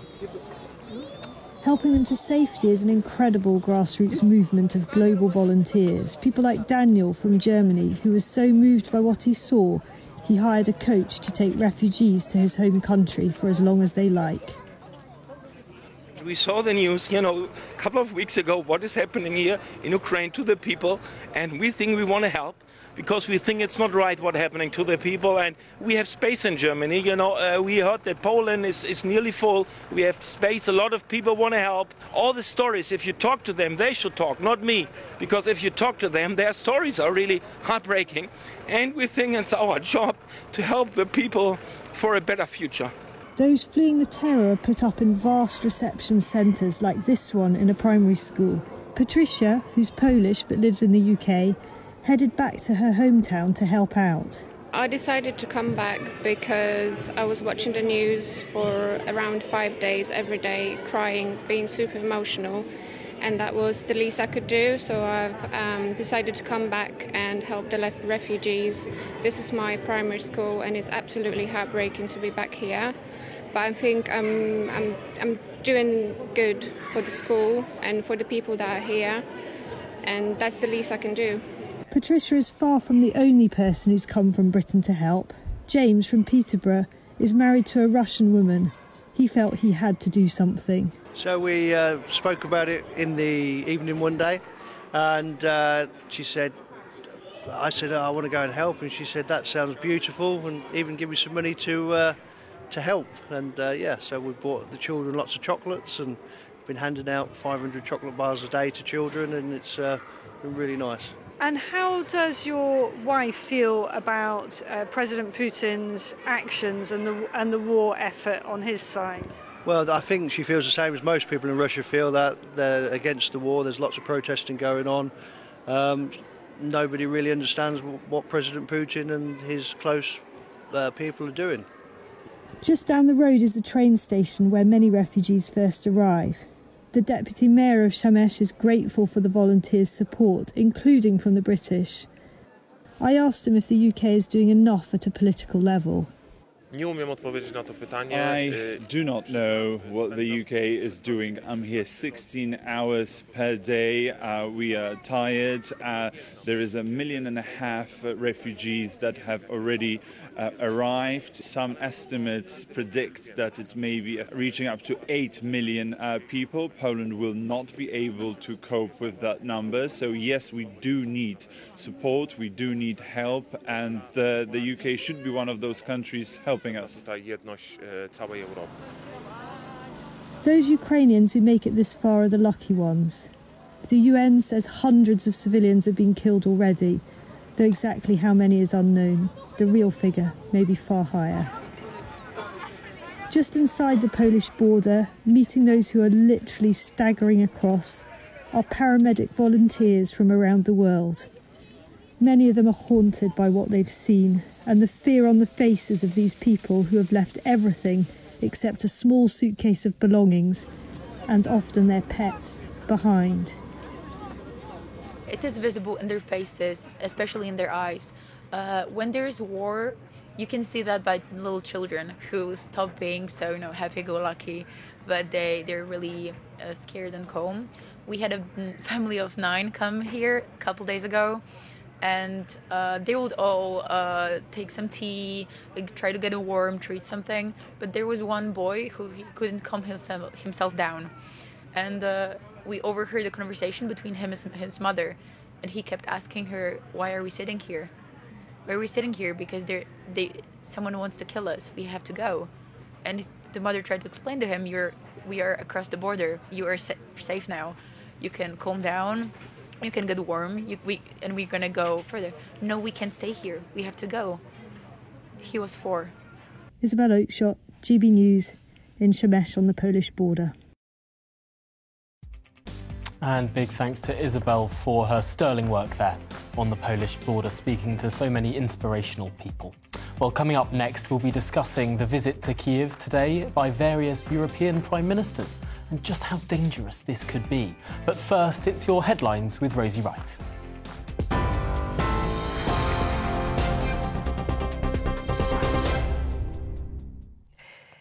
Helping them to safety is an incredible grassroots movement of global volunteers. People like Daniel from Germany, who was so moved by what he saw, he hired a coach to take refugees to his home country for as long as they like. We saw the news, a couple of weeks ago, what is happening here in Ukraine to the people, and we think we want to help. Because we think it's not right what's happening to the people, and we have space in Germany. We heard that Poland is nearly full. We have space. A lot of people want to help. All the stories, if you talk to them, they should talk, not me. Because if you talk to them, their stories are really heartbreaking. And we think it's our job to help the people for a better future. Those fleeing the terror are put up in vast reception centres like this one in a primary school. Patricia, who's Polish but lives in the UK, headed back to her hometown to help out. I decided to come back because I was watching the news for around 5 days, every day, crying, being super emotional, and that was the least I could do. So I've decided to come back and help the refugees. This is my primary school, and it's absolutely heartbreaking to be back here. But I think I'm doing good for the school and for the people that are here, and that's the least I can do. Patricia is far from the only person who's come from Britain to help. James from Peterborough is married to a Russian woman. He felt he had to do something. So we spoke about it in the evening one day, and she said, I said, I want to go and help, and she said, that sounds beautiful, and even give me some money to help. And so we bought the children lots of chocolates and been handing out 500 chocolate bars a day to children, and it's been really nice. And how does your wife feel about President Putin's actions and the war effort on his side? Well, I think she feels the same as most people in Russia feel, that they're against the war. There's lots of protesting going on. Nobody really understands what President Putin and his close people are doing. Just down the road is the train station where many refugees first arrive. The Deputy Mayor of Shamesh is grateful for the volunteers' support, including from the British. I asked him if the UK is doing enough at a political level. I do not know what the UK is doing. I'm here 16 hours per day. We are tired. There is 1.5 million refugees that have already arrived. Some estimates predict that it may be reaching up to 8 million people. Poland will not be able to cope with that number. So yes, we do need support. We do need help. And the UK should be one of those countries helping us. Those Ukrainians who make it this far are the lucky ones. The UN says hundreds of civilians have been killed already, though exactly how many is unknown. The real figure may be far higher. Just inside the Polish border, meeting those who are literally staggering across, are paramedic volunteers from around the world. Many of them are haunted by what they've seen and the fear on the faces of these people who have left everything except a small suitcase of belongings, and often their pets, behind. It is visible in their faces, especially in their eyes. When there's war, you can see that by little children who stop being so, happy-go-lucky, but they're really scared and calm. We had a family of 9 come here a couple days ago, and they would all take some tea, try to get a warm, treat something. But there was one boy who he couldn't calm himself down, and we overheard a conversation between him and his mother, and he kept asking her, "Why are we sitting here? Why are we sitting here? Because someone wants to kill us. We have to go." And the mother tried to explain to him, "We are across the border. You are safe now. You can calm down. You can get warm. And we're gonna go further." "No, we can't stay here. We have to go." He was 4. Isabel Oakeshott, GB News, in Przemyśl on the Polish border. And big thanks to Isabel for her sterling work there on the Polish border, speaking to so many inspirational people. Well, coming up next, we'll be discussing the visit to Kyiv today by various European prime ministers and just how dangerous this could be. But first, it's your headlines with Rosie Wright.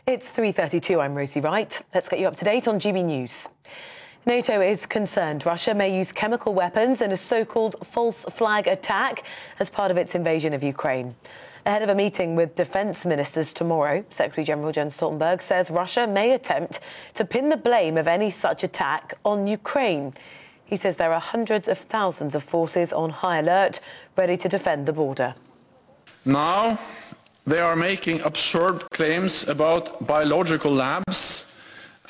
It's 3:32, I'm Rosie Wright. Let's get you up to date on GB News. NATO is concerned Russia may use chemical weapons in a so-called false flag attack as part of its invasion of Ukraine. Ahead of a meeting with defence ministers tomorrow, Secretary-General Jens Stoltenberg says Russia may attempt to pin the blame of any such attack on Ukraine. He says there are hundreds of thousands of forces on high alert, ready to defend the border. Now they are making absurd claims about biological labs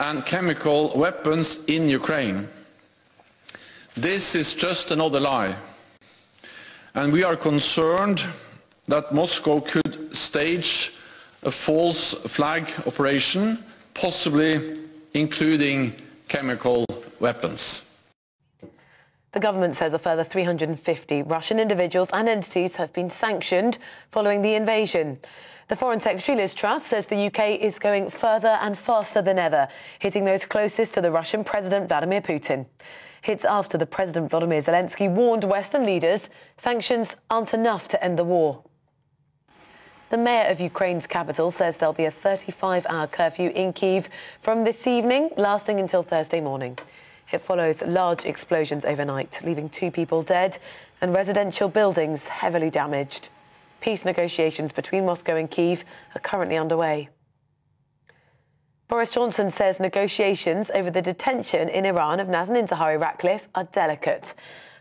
and chemical weapons in Ukraine. This is just another lie. And we are concerned that Moscow could stage a false flag operation, possibly including chemical weapons. The government says a further 350 Russian individuals and entities have been sanctioned following the invasion. The Foreign Secretary, Liz Truss, says the UK is going further and faster than ever, hitting those closest to the Russian President Vladimir Putin. Hits after the President Volodymyr Zelensky warned Western leaders sanctions aren't enough to end the war. The mayor of Ukraine's capital says there'll be a 35-hour curfew in Kyiv from this evening, lasting until Thursday morning. It follows large explosions overnight, leaving 2 people dead and residential buildings heavily damaged. Peace negotiations between Moscow and Kyiv are currently underway. Boris Johnson says negotiations over the detention in Iran of Nazanin Zaghari-Ratcliffe are delicate.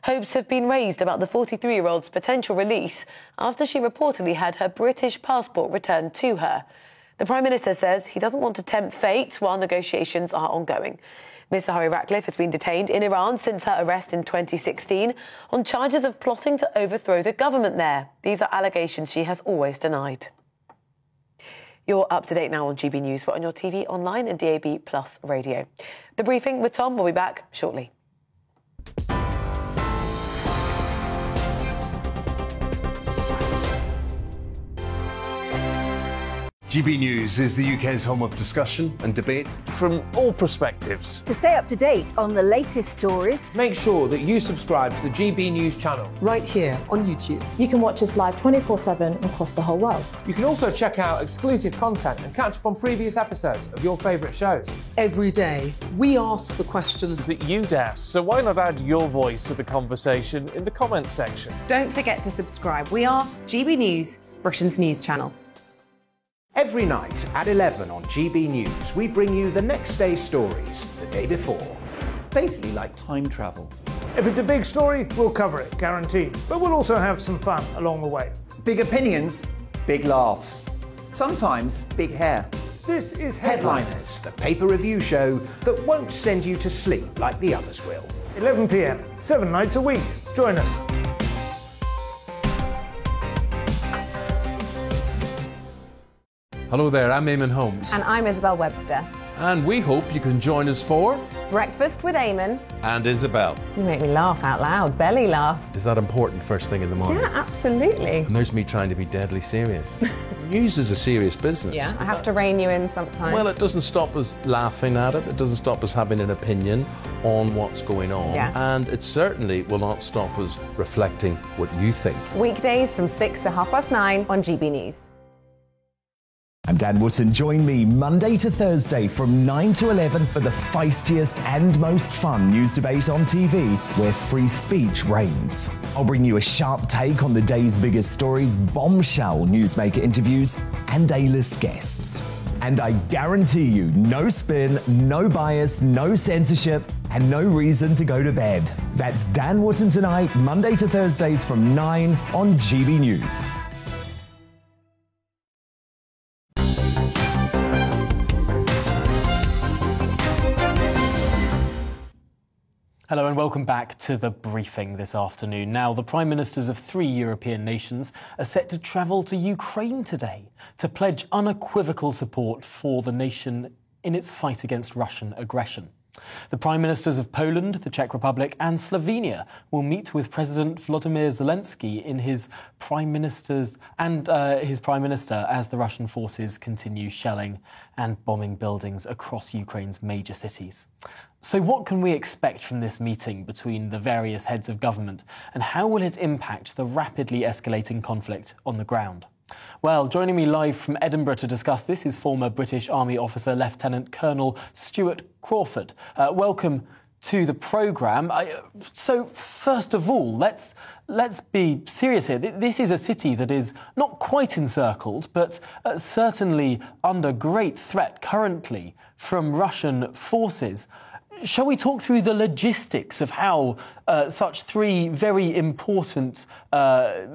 Hopes have been raised about the 43-year-old's potential release after she reportedly had her British passport returned to her. The Prime Minister says he doesn't want to tempt fate while negotiations are ongoing. Ms Zaghari-Ratcliffe has been detained in Iran since her arrest in 2016 on charges of plotting to overthrow the government there. These are allegations she has always denied. You're up to date now on GB News. We're on your TV, online and DAB+ radio. The Briefing with Tom will be back shortly. GB News is the UK's home of discussion and debate from all perspectives. To stay up to date on the latest stories, make sure that you subscribe to the GB News channel right here on YouTube. You can watch us live 24/7 across the whole world. You can also check out exclusive content and catch up on previous episodes of your favourite shows. Every day, we ask the questions that you'd ask, so why not add your voice to the conversation in the comments section? Don't forget to subscribe. We are GB News, Britain's news channel. Every night at 11 on GB News, we bring you the next day's stories the day before. Basically like time travel. If it's a big story, we'll cover it, guaranteed. But we'll also have some fun along the way. Big opinions, big laughs. Sometimes big hair. This is Headliners, the paper review show that won't send you to sleep like the others will. 11 p.m, 7 nights a week. Join us. Hello there, I'm Eamon Holmes. And I'm Isabel Webster. And we hope you can join us for Breakfast with Eamon and Isabel. You make me laugh out loud, belly laugh. Is that important first thing in the morning? Yeah, absolutely. And there's me trying to be deadly serious. News is a serious business. Yeah, I have to rein you in sometimes. Well, it doesn't stop us laughing at it. It doesn't stop us having an opinion on what's going on. Yeah. And it certainly will not stop us reflecting what you think. Weekdays from 6 to 9:30 on GB News. I'm Dan Wootton. Join me Monday to Thursday from 9 to 11 for the feistiest and most fun news debate on TV, where free speech reigns. I'll bring you a sharp take on the day's biggest stories, bombshell newsmaker interviews, and A-list guests. And I guarantee you, no spin, no bias, no censorship, and no reason to go to bed. That's Dan Wootton Tonight, Monday to Thursdays from 9 on GB News. Hello and welcome back to The Briefing this afternoon. Now, the Prime Ministers of 3 European nations are set to travel to Ukraine today to pledge unequivocal support for the nation in its fight against Russian aggression. The Prime Ministers of Poland, the Czech Republic and Slovenia will meet with President Volodymyr Zelensky in his Prime Minister as the Russian forces continue shelling and bombing buildings across Ukraine's major cities. So what can we expect from this meeting between the various heads of government, and how will it impact the rapidly escalating conflict on the ground? Well, joining me live from Edinburgh to discuss this is former British Army officer Lieutenant Colonel Stuart Crawford. Welcome to the programme. So, first of all, let's be serious here. This is a city that is not quite encircled, but certainly under great threat currently from Russian forces. Shall we talk through the logistics of how such three very important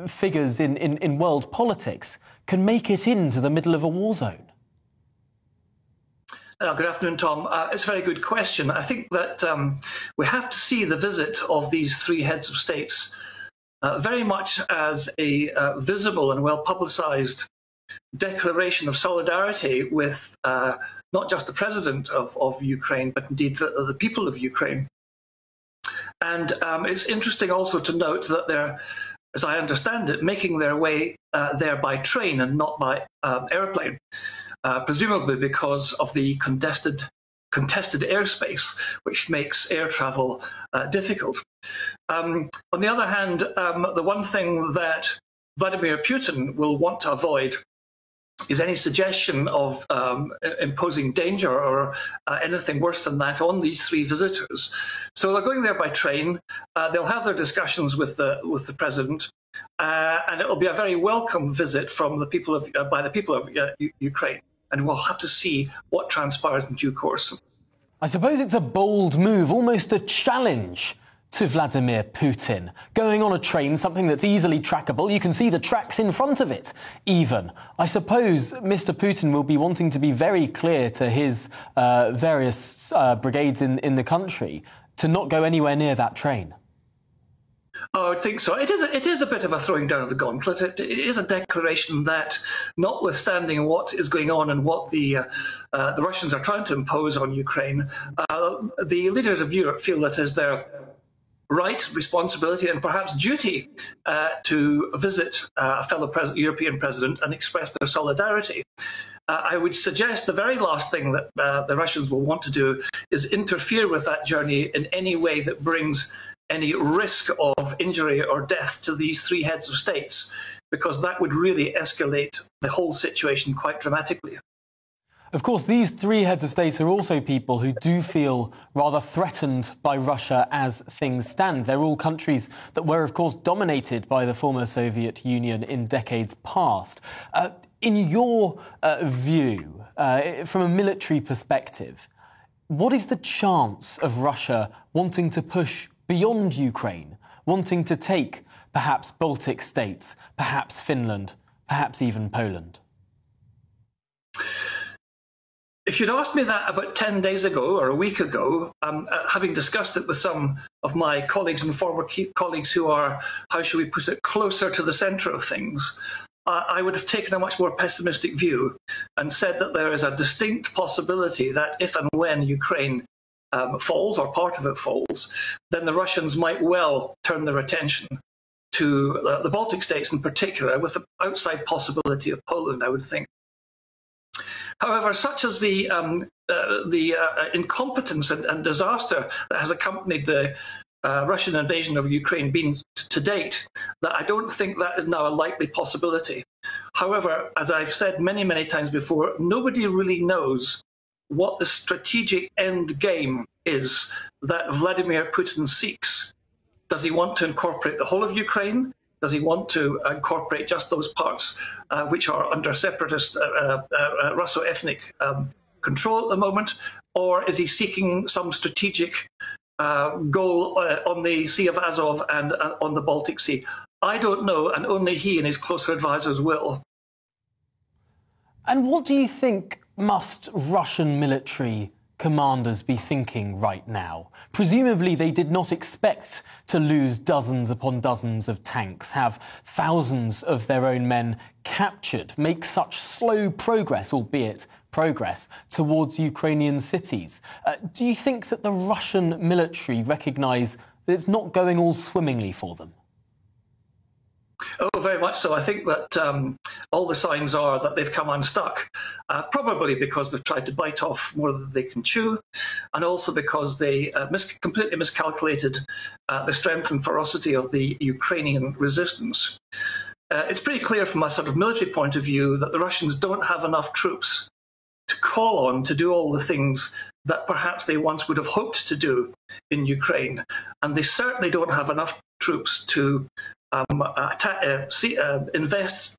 figures in world politics can make it into the middle of a war zone? Good afternoon, Tom. It's a very good question. I think that we have to see the visit of these three heads of states very much as a visible and well-publicised declaration of solidarity with not just the president of Ukraine, but indeed the people of Ukraine. And it's interesting also to note that they're, as I understand it, making their way there by train and not by airplane, presumably because of the contested airspace, which makes air travel difficult. On the other hand, the one thing that Vladimir Putin will want to avoid is any suggestion of imposing danger or anything worse than that on these three visitors. So they're going there by train. They'll have their discussions with the president, and it will be a very welcome visit from the people of by the people of Ukraine. And we'll have to see what transpires in due course. I suppose it's a bold move, almost a challenge to Vladimir Putin. Going on a train, something that's easily trackable, you can see the tracks in front of it, even. I suppose Mr. Putin will be wanting to be very clear to his various brigades in the country to not go anywhere near that train. Oh, I think so. It is a bit of a throwing down of the gauntlet. It is a declaration that, notwithstanding what is going on and what the Russians are trying to impose on Ukraine, the leaders of Europe feel that is their right, responsibility and perhaps duty to visit a fellow European president and express their solidarity. I would suggest the very last thing that the Russians will want to do is interfere with that journey in any way that brings any risk of injury or death to these three heads of states, because that would really escalate the whole situation quite dramatically. Of course, these three heads of state are also people who do feel rather threatened by Russia as things stand. They're all countries that were, of course, dominated by the former Soviet Union in decades past. In your view, from a military perspective, what is the chance of Russia wanting to push beyond Ukraine, wanting to take perhaps Baltic states, perhaps Finland, perhaps even Poland? If you'd asked me that about 10 days ago or a week ago, having discussed it with some of my colleagues and former colleagues who are, how shall we put it, closer to the centre of things, I would have taken a much more pessimistic view and said that there is a distinct possibility that if and when Ukraine falls, or part of it falls, then the Russians might well turn their attention to the Baltic states in particular, with the outside possibility of Poland, I would think. However, such as the incompetence and disaster that has accompanied the Russian invasion of Ukraine been to date, that I don't think that is now a likely possibility. However, as I've said many, many times before, nobody really knows what the strategic end game is that Vladimir Putin seeks. Does he want to incorporate the whole of Ukraine? Does he want to incorporate just those parts which are under separatist Russo-ethnic control at the moment? Or is he seeking some strategic goal on the Sea of Azov and on the Baltic Sea? I don't know, and only he and his closer advisors will. And what do you think must Russian military commanders be thinking right now? Presumably they did not expect to lose dozens upon dozens of tanks, have thousands of their own men captured, make such slow progress, albeit progress, towards Ukrainian cities. Do you think that the Russian military recognise that it's not going all swimmingly for them? Oh, very much so. I think that all the signs are that they've come unstuck, probably because they've tried to bite off more than they can chew, and also because they completely miscalculated the strength and ferocity of the Ukrainian resistance. It's pretty clear from a sort of military point of view that the Russians don't have enough troops to call on to do all the things that perhaps they once would have hoped to do in Ukraine. And they certainly don't have enough troops to invest,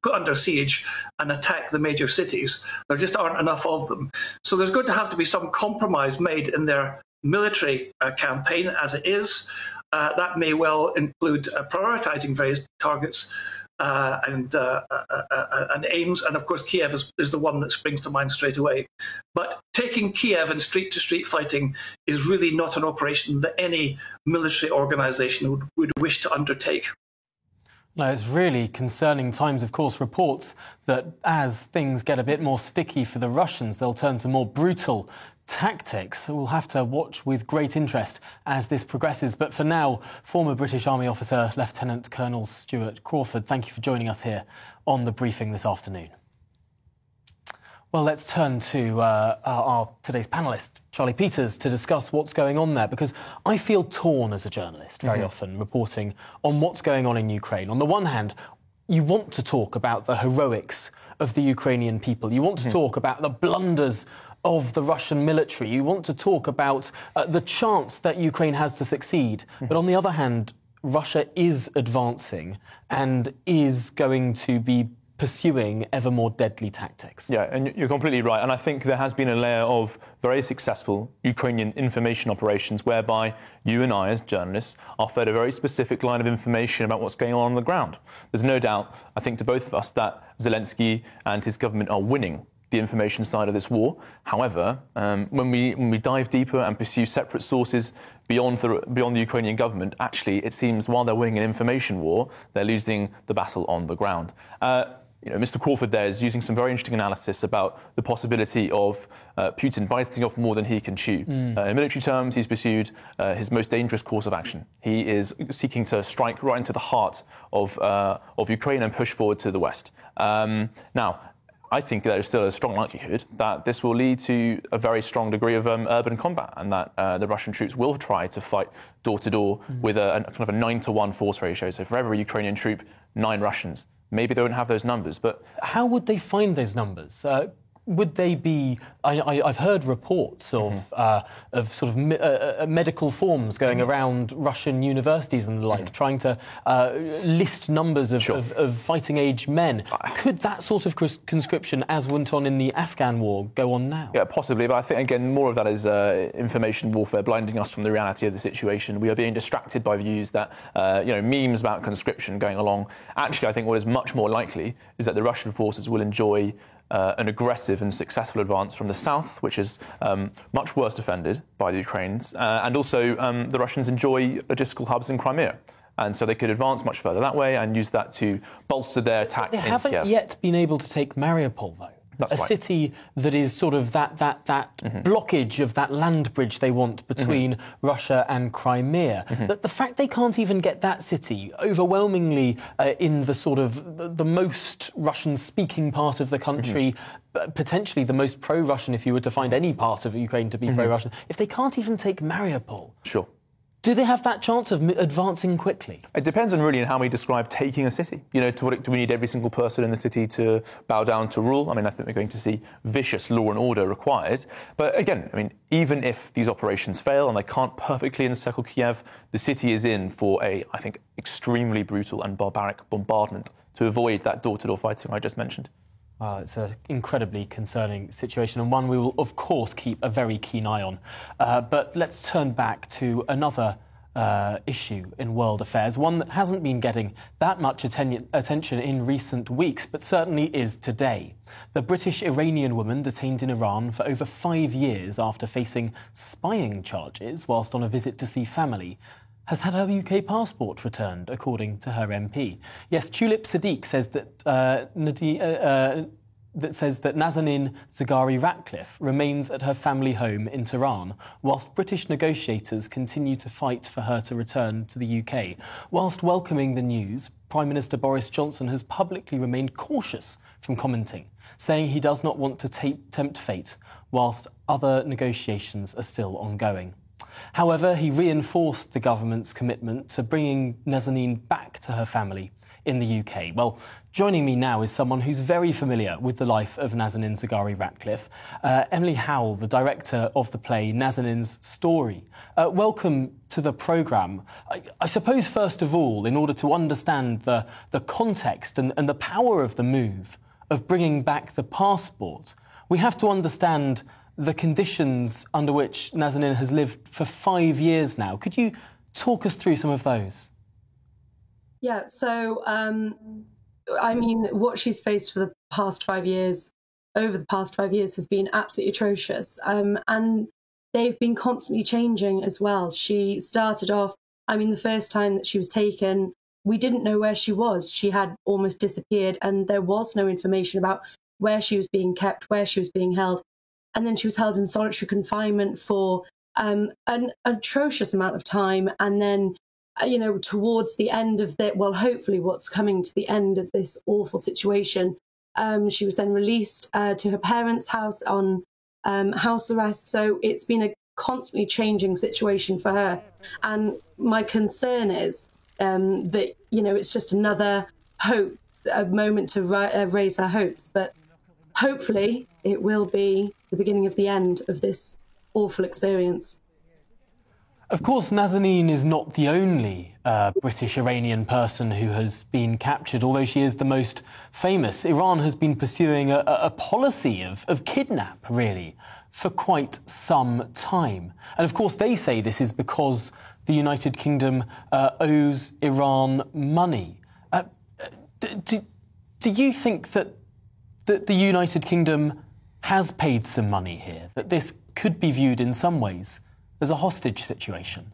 put under siege and attack the major cities. There just aren't enough of them. So there's going to have to be some compromise made in their military campaign as it is. That may well include prioritizing various targets and aims, and of course Kiev is the one that springs to mind straight away. But taking Kiev and street-to-street fighting is really not an operation that any military organisation would wish to undertake. No, it's really concerning times. Of course, reports that as things get a bit more sticky for the Russians, they'll turn to more brutal tactics. We'll have to watch with great interest as this progresses. But for now, former British Army officer Lieutenant Colonel Stuart Crawford, thank you for joining us here on The Briefing this afternoon. Well, let's turn to our today's panellist, Charlie Peters, to discuss what's going on there, because I feel torn as a journalist very often reporting on what's going on in Ukraine. On the one hand, you want to talk about the heroics of the Ukrainian people. You want to talk about the blunders of the Russian military. You want to talk about the chance that Ukraine has to succeed. But on the other hand, Russia is advancing and is going to be pursuing ever more deadly tactics. Yeah, and you're completely right. And I think there has been a layer of very successful Ukrainian information operations whereby you and I, as journalists, are fed a very specific line of information about what's going on the ground. There's no doubt, I think, to both of us that Zelensky and his government are winning the information side of this war. However, when we dive deeper and pursue separate sources beyond the Ukrainian government, actually, it seems while they're winning an information war, they're losing the battle on the ground. Mr. Crawford there is using some very interesting analysis about the possibility of Putin biting off more than he can chew. In military terms, he's pursued his most dangerous course of action. He is seeking to strike right into the heart of Ukraine and push forward to the west. Now, I think there is still a strong likelihood that this will lead to a very strong degree of urban combat, and that the Russian troops will try to fight door-to-door with a kind of a 9-to-1 force ratio. So for every Ukrainian troop, 9 Russians. Maybe they won't have those numbers, but how would they find those numbers? Would they be? I've heard reports of sort of medical forms going around Russian universities and the like, trying to list numbers of fighting-age men. Could that sort of conscription, as went on in the Afghan war, go on now? Yeah, possibly. But I think, again, more of that is information warfare blinding us from the reality of the situation. We are being distracted by views that, memes about conscription going along. Actually, I think what is much more likely is that the Russian forces will enjoy an aggressive and successful advance from the south, which is much worse defended by the Ukrainians. And also, the Russians enjoy logistical hubs in Crimea. And so they could advance much further that way and use that to bolster their attack in Kiev. They haven't yet been able to take Mariupol, though. That's a right. city that is sort of that blockage of that land bridge they want between Russia and Crimea. The fact they can't even get that city overwhelmingly in the sort of the most Russian-speaking part of the country, potentially the most pro-Russian if you were to find any part of Ukraine to be pro-Russian, if they can't even take Mariupol... Sure. Do they have that chance of advancing quickly? It depends on really on how we describe taking a city. You know, to what do we need every single person in the city to bow down to rule? I mean, I think we're going to see vicious law and order required. But again, I mean, even if these operations fail and they can't perfectly encircle Kiev, the city is in for a, I think, extremely brutal and barbaric bombardment to avoid that door-to-door fighting I just mentioned. It's an incredibly concerning situation and one we will, of course, keep a very keen eye on. But let's turn back to another issue in world affairs, one that hasn't been getting that much attention in recent weeks, but certainly is today. The British-Iranian woman detained in Iran for over 5 years after facing spying charges whilst on a visit to see family has had her UK passport returned, according to her MP. Yes, Tulip Sadiq says that Nazanin Zaghari Ratcliffe remains at her family home in Tehran, whilst British negotiators continue to fight for her to return to the UK. Whilst welcoming the news, Prime Minister Boris Johnson has publicly remained cautious from commenting, saying he does not want to tempt fate, whilst other negotiations are still ongoing. However, he reinforced the government's commitment to bringing Nazanin back to her family in the UK. Well, joining me now is someone who's very familiar with the life of Nazanin Zaghari Ratcliffe, Emily Howell, the director of the play Nazanin's Story. Welcome to the programme. I suppose, first of all, in order to understand the context and the power of the move of bringing back the passport, we have to understand the conditions under which Nazanin has lived for 5 years now. Could you talk us through some of those? Yeah, so, I mean, what she's faced for the past 5 years, over the past 5 years, has been absolutely atrocious. And they've been constantly changing as well. She started off, I mean, the first time that she was taken, we didn't know where she was. She had almost disappeared and there was no information about where she was being kept, where she was being held. And then she was held in solitary confinement for an atrocious amount of time. And then, you know, towards the end of hopefully what's coming to the end of this awful situation, she was then released to her parents' house on house arrest. So it's been a constantly changing situation for her. And my concern is that, you know, it's just another hope, a moment to raise her hopes. But hopefully it will be the beginning of the end of this awful experience. Of course, Nazanin is not the only British-Iranian person who has been captured, although she is the most famous. Iran has been pursuing a policy of kidnap, really, for quite some time. And of course, they say this is because the United Kingdom owes Iran money. Do you think that the United Kingdom has paid some money here, that this could be viewed in some ways as a hostage situation?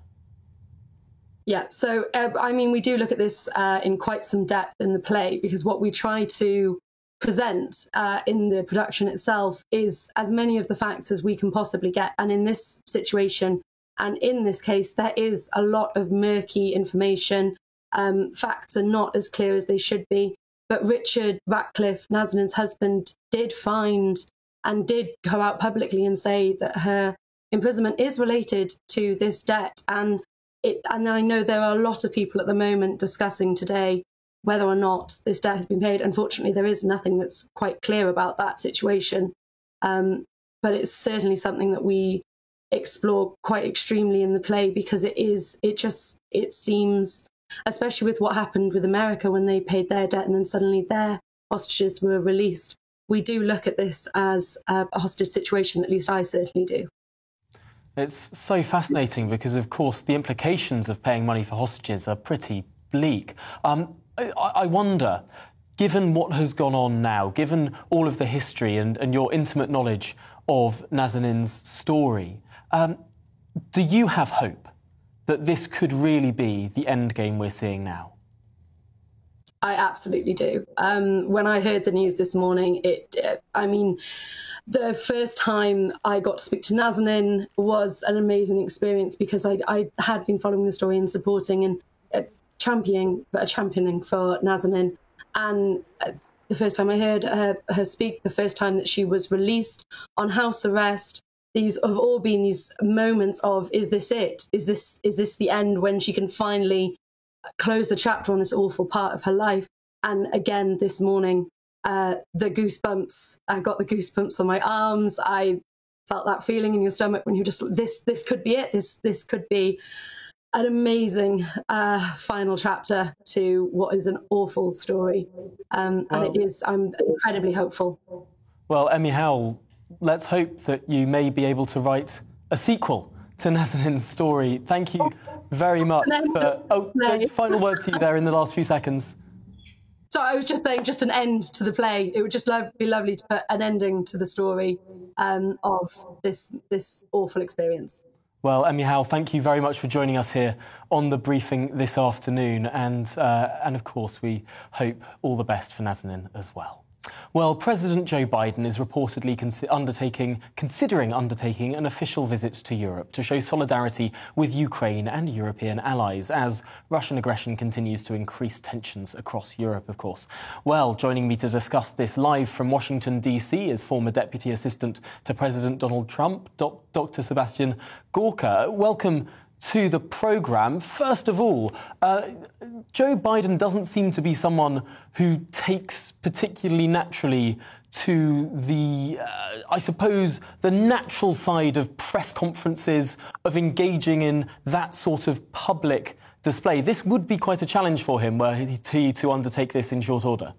Yeah, so, I mean, we do look at this in quite some depth in the play, because what we try to present in the production itself is as many of the facts as we can possibly get. And in this situation, and in this case, there is a lot of murky information. Facts are not as clear as they should be. But Richard Ratcliffe, Nazanin's husband, did find and did go out publicly and say that her imprisonment is related to this debt. And I know there are a lot of people at the moment discussing today whether or not this debt has been paid. Unfortunately, there is nothing that's quite clear about that situation. But it's certainly something that we explore quite extremely in the play, because it seems, especially with what happened with America when they paid their debt and then suddenly their hostages were released. We do look at this as a hostage situation, at least I certainly do. It's so fascinating because, of course, the implications of paying money for hostages are pretty bleak. I wonder, given what has gone on now, given all of the history and your intimate knowledge of Nazanin's story, do you have hope that this could really be the end game we're seeing now? I absolutely do. When I heard the news this morning, the first time I got to speak to Nazanin was an amazing experience because I had been following the story and supporting and championing for Nazanin. And the first time I heard her speak, the first time that she was released on house arrest, these have all been these moments of, is this it? Is this the end when she can finally close the chapter on this awful part of her life? And again, this morning, the goosebumps, I got the goosebumps on my arms. I felt that feeling in your stomach when you just, this could be it. This could be an amazing final chapter to what is an awful story. And it is, I'm incredibly hopeful. Well, Emmy Howell, let's hope that you may be able to write a sequel to Nazanin's story. Thank you very much. Final word to you there in the last few seconds. So I was just saying, just an end to the play. It would just be lovely to put an ending to the story of this awful experience. Well, Emmy Howell, thank you very much for joining us here on The Briefing this afternoon. And of course, we hope all the best for Nazanin as well. Well, President Joe Biden is reportedly considering undertaking an official visit to Europe to show solidarity with Ukraine and European allies as Russian aggression continues to increase tensions across Europe, of course. Well, joining me to discuss this live from Washington, D.C. is former Deputy Assistant to President Donald Trump, Dr. Sebastian Gorka. Welcome to the programme. First of all, Joe Biden doesn't seem to be someone who takes particularly naturally to the, I suppose, the natural side of press conferences, of engaging in that sort of public display. This would be quite a challenge for him, were he to undertake this in short order.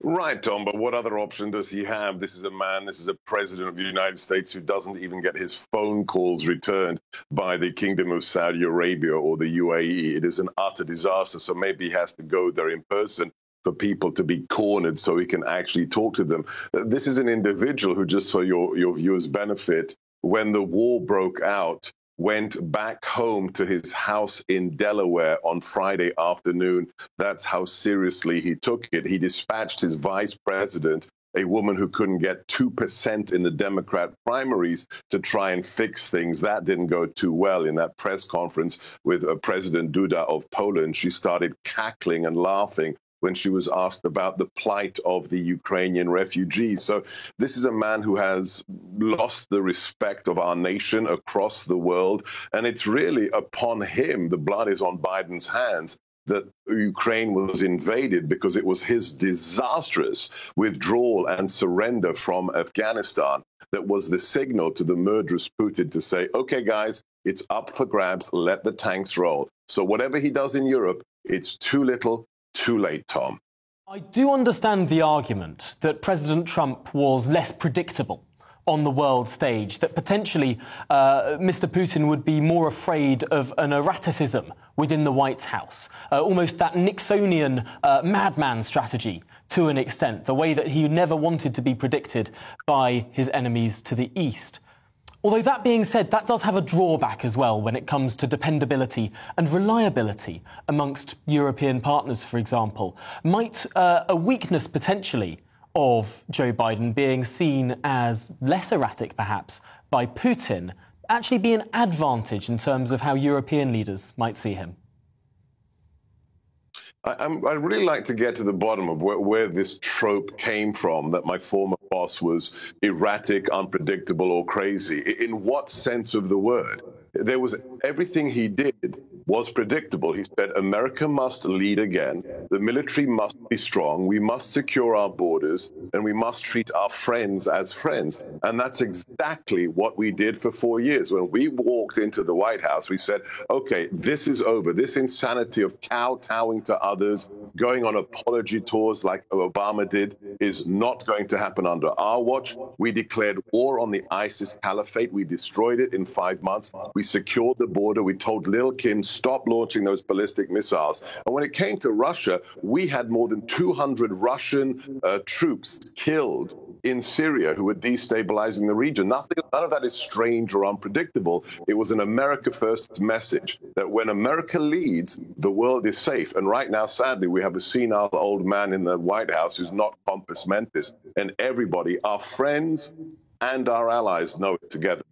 Right, Tom, but what other option does he have? This is a president of the United States who doesn't even get his phone calls returned by the Kingdom of Saudi Arabia or the UAE. It is an utter disaster, so maybe he has to go there in person for people to be cornered so he can actually talk to them. This is an individual who, just for your viewers' benefit, when the war broke out, went back home to his house in Delaware on Friday afternoon. That's how seriously he took it. He dispatched his vice president, a woman who couldn't get 2% in the Democrat primaries, to try and fix things. That didn't go too well. In that press conference with President Duda of Poland, she started cackling and laughing when she was asked about the plight of the Ukrainian refugees. So this is a man who has lost the respect of our nation across the world. And it's really upon him, the blood is on Biden's hands, that Ukraine was invaded because it was his disastrous withdrawal and surrender from Afghanistan that was the signal to the murderous Putin to say, OK, guys, it's up for grabs. Let the tanks roll. So whatever he does in Europe, it's too little, too late, Tom. I do understand the argument that President Trump was less predictable on the world stage, that potentially Mr. Putin would be more afraid of an erraticism within the White House, almost that Nixonian madman strategy to an extent, the way that he never wanted to be predicted by his enemies to the east. Although that being said, that does have a drawback as well when it comes to dependability and reliability amongst European partners, for example. Might a weakness potentially of Joe Biden being seen as less erratic, perhaps, by Putin, actually be an advantage in terms of how European leaders might see him? I'd really like to get to the bottom of where this trope came from, that my former boss was erratic, unpredictable, or crazy. In what sense of the word? There was everything he did was predictable. He said, America must lead again. The military must be strong. We must secure our borders, and we must treat our friends as friends. And that's exactly what we did for 4 years. When we walked into the White House, we said, OK, this is over. This insanity of kowtowing to others, going on apology tours like Obama did, is not going to happen under our watch. We declared war on the ISIS caliphate. We destroyed it in 5 months. We secured the border. We told Lil Kim, stop launching those ballistic missiles. And when it came to Russia, we had more than 200 Russian troops killed in Syria who were destabilizing the region. None of that is strange or unpredictable. It was an America First message that when America leads, the world is safe. And right now, sadly, we have a senile old man in the White House who's not compos mentis. And everybody, our friends and our allies, know it together.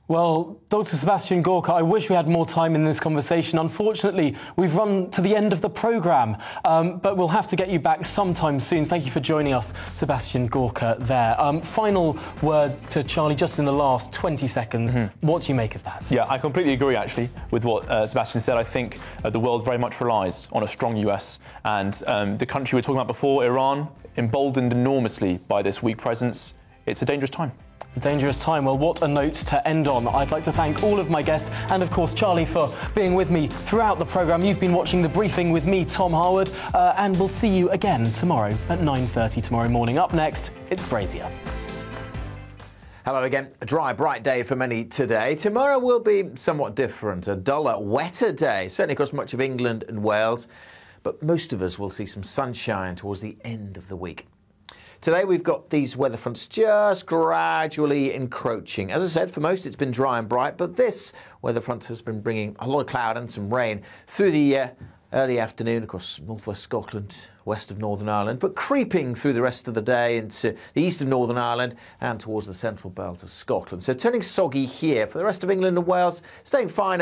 Well, Dr. Sebastian Gorka, I wish we had more time in this conversation. Unfortunately, we've run to the end of the programme, but we'll have to get you back sometime soon. Thank you for joining us, Sebastian Gorka, there. Final word to Charlie, just in the last 20 seconds. What do you make of that? Yeah, I completely agree, actually, with what Sebastian said. I think the world very much relies on a strong US. And the country we were talking about before, Iran, emboldened enormously by this weak presence. It's a dangerous time. Dangerous time. Well, what a note to end on. I'd like to thank all of my guests and, of course, Charlie for being with me throughout the programme. You've been watching The Briefing with me, Tom Harwood, and we'll see you again tomorrow at 9:30 tomorrow morning. Up next, it's Brazier. Hello again. A dry, bright day for many today. Tomorrow will be somewhat different. A duller, wetter day, certainly across much of England and Wales. But most of us will see some sunshine towards the end of the week. Today we've got these weather fronts just gradually encroaching. As I said, for most it's been dry and bright, but this weather front has been bringing a lot of cloud and some rain through the early afternoon across northwest Scotland, west of Northern Ireland, but creeping through the rest of the day into the east of Northern Ireland and towards the central belt of Scotland. So turning soggy here for the rest of England and Wales, staying fine over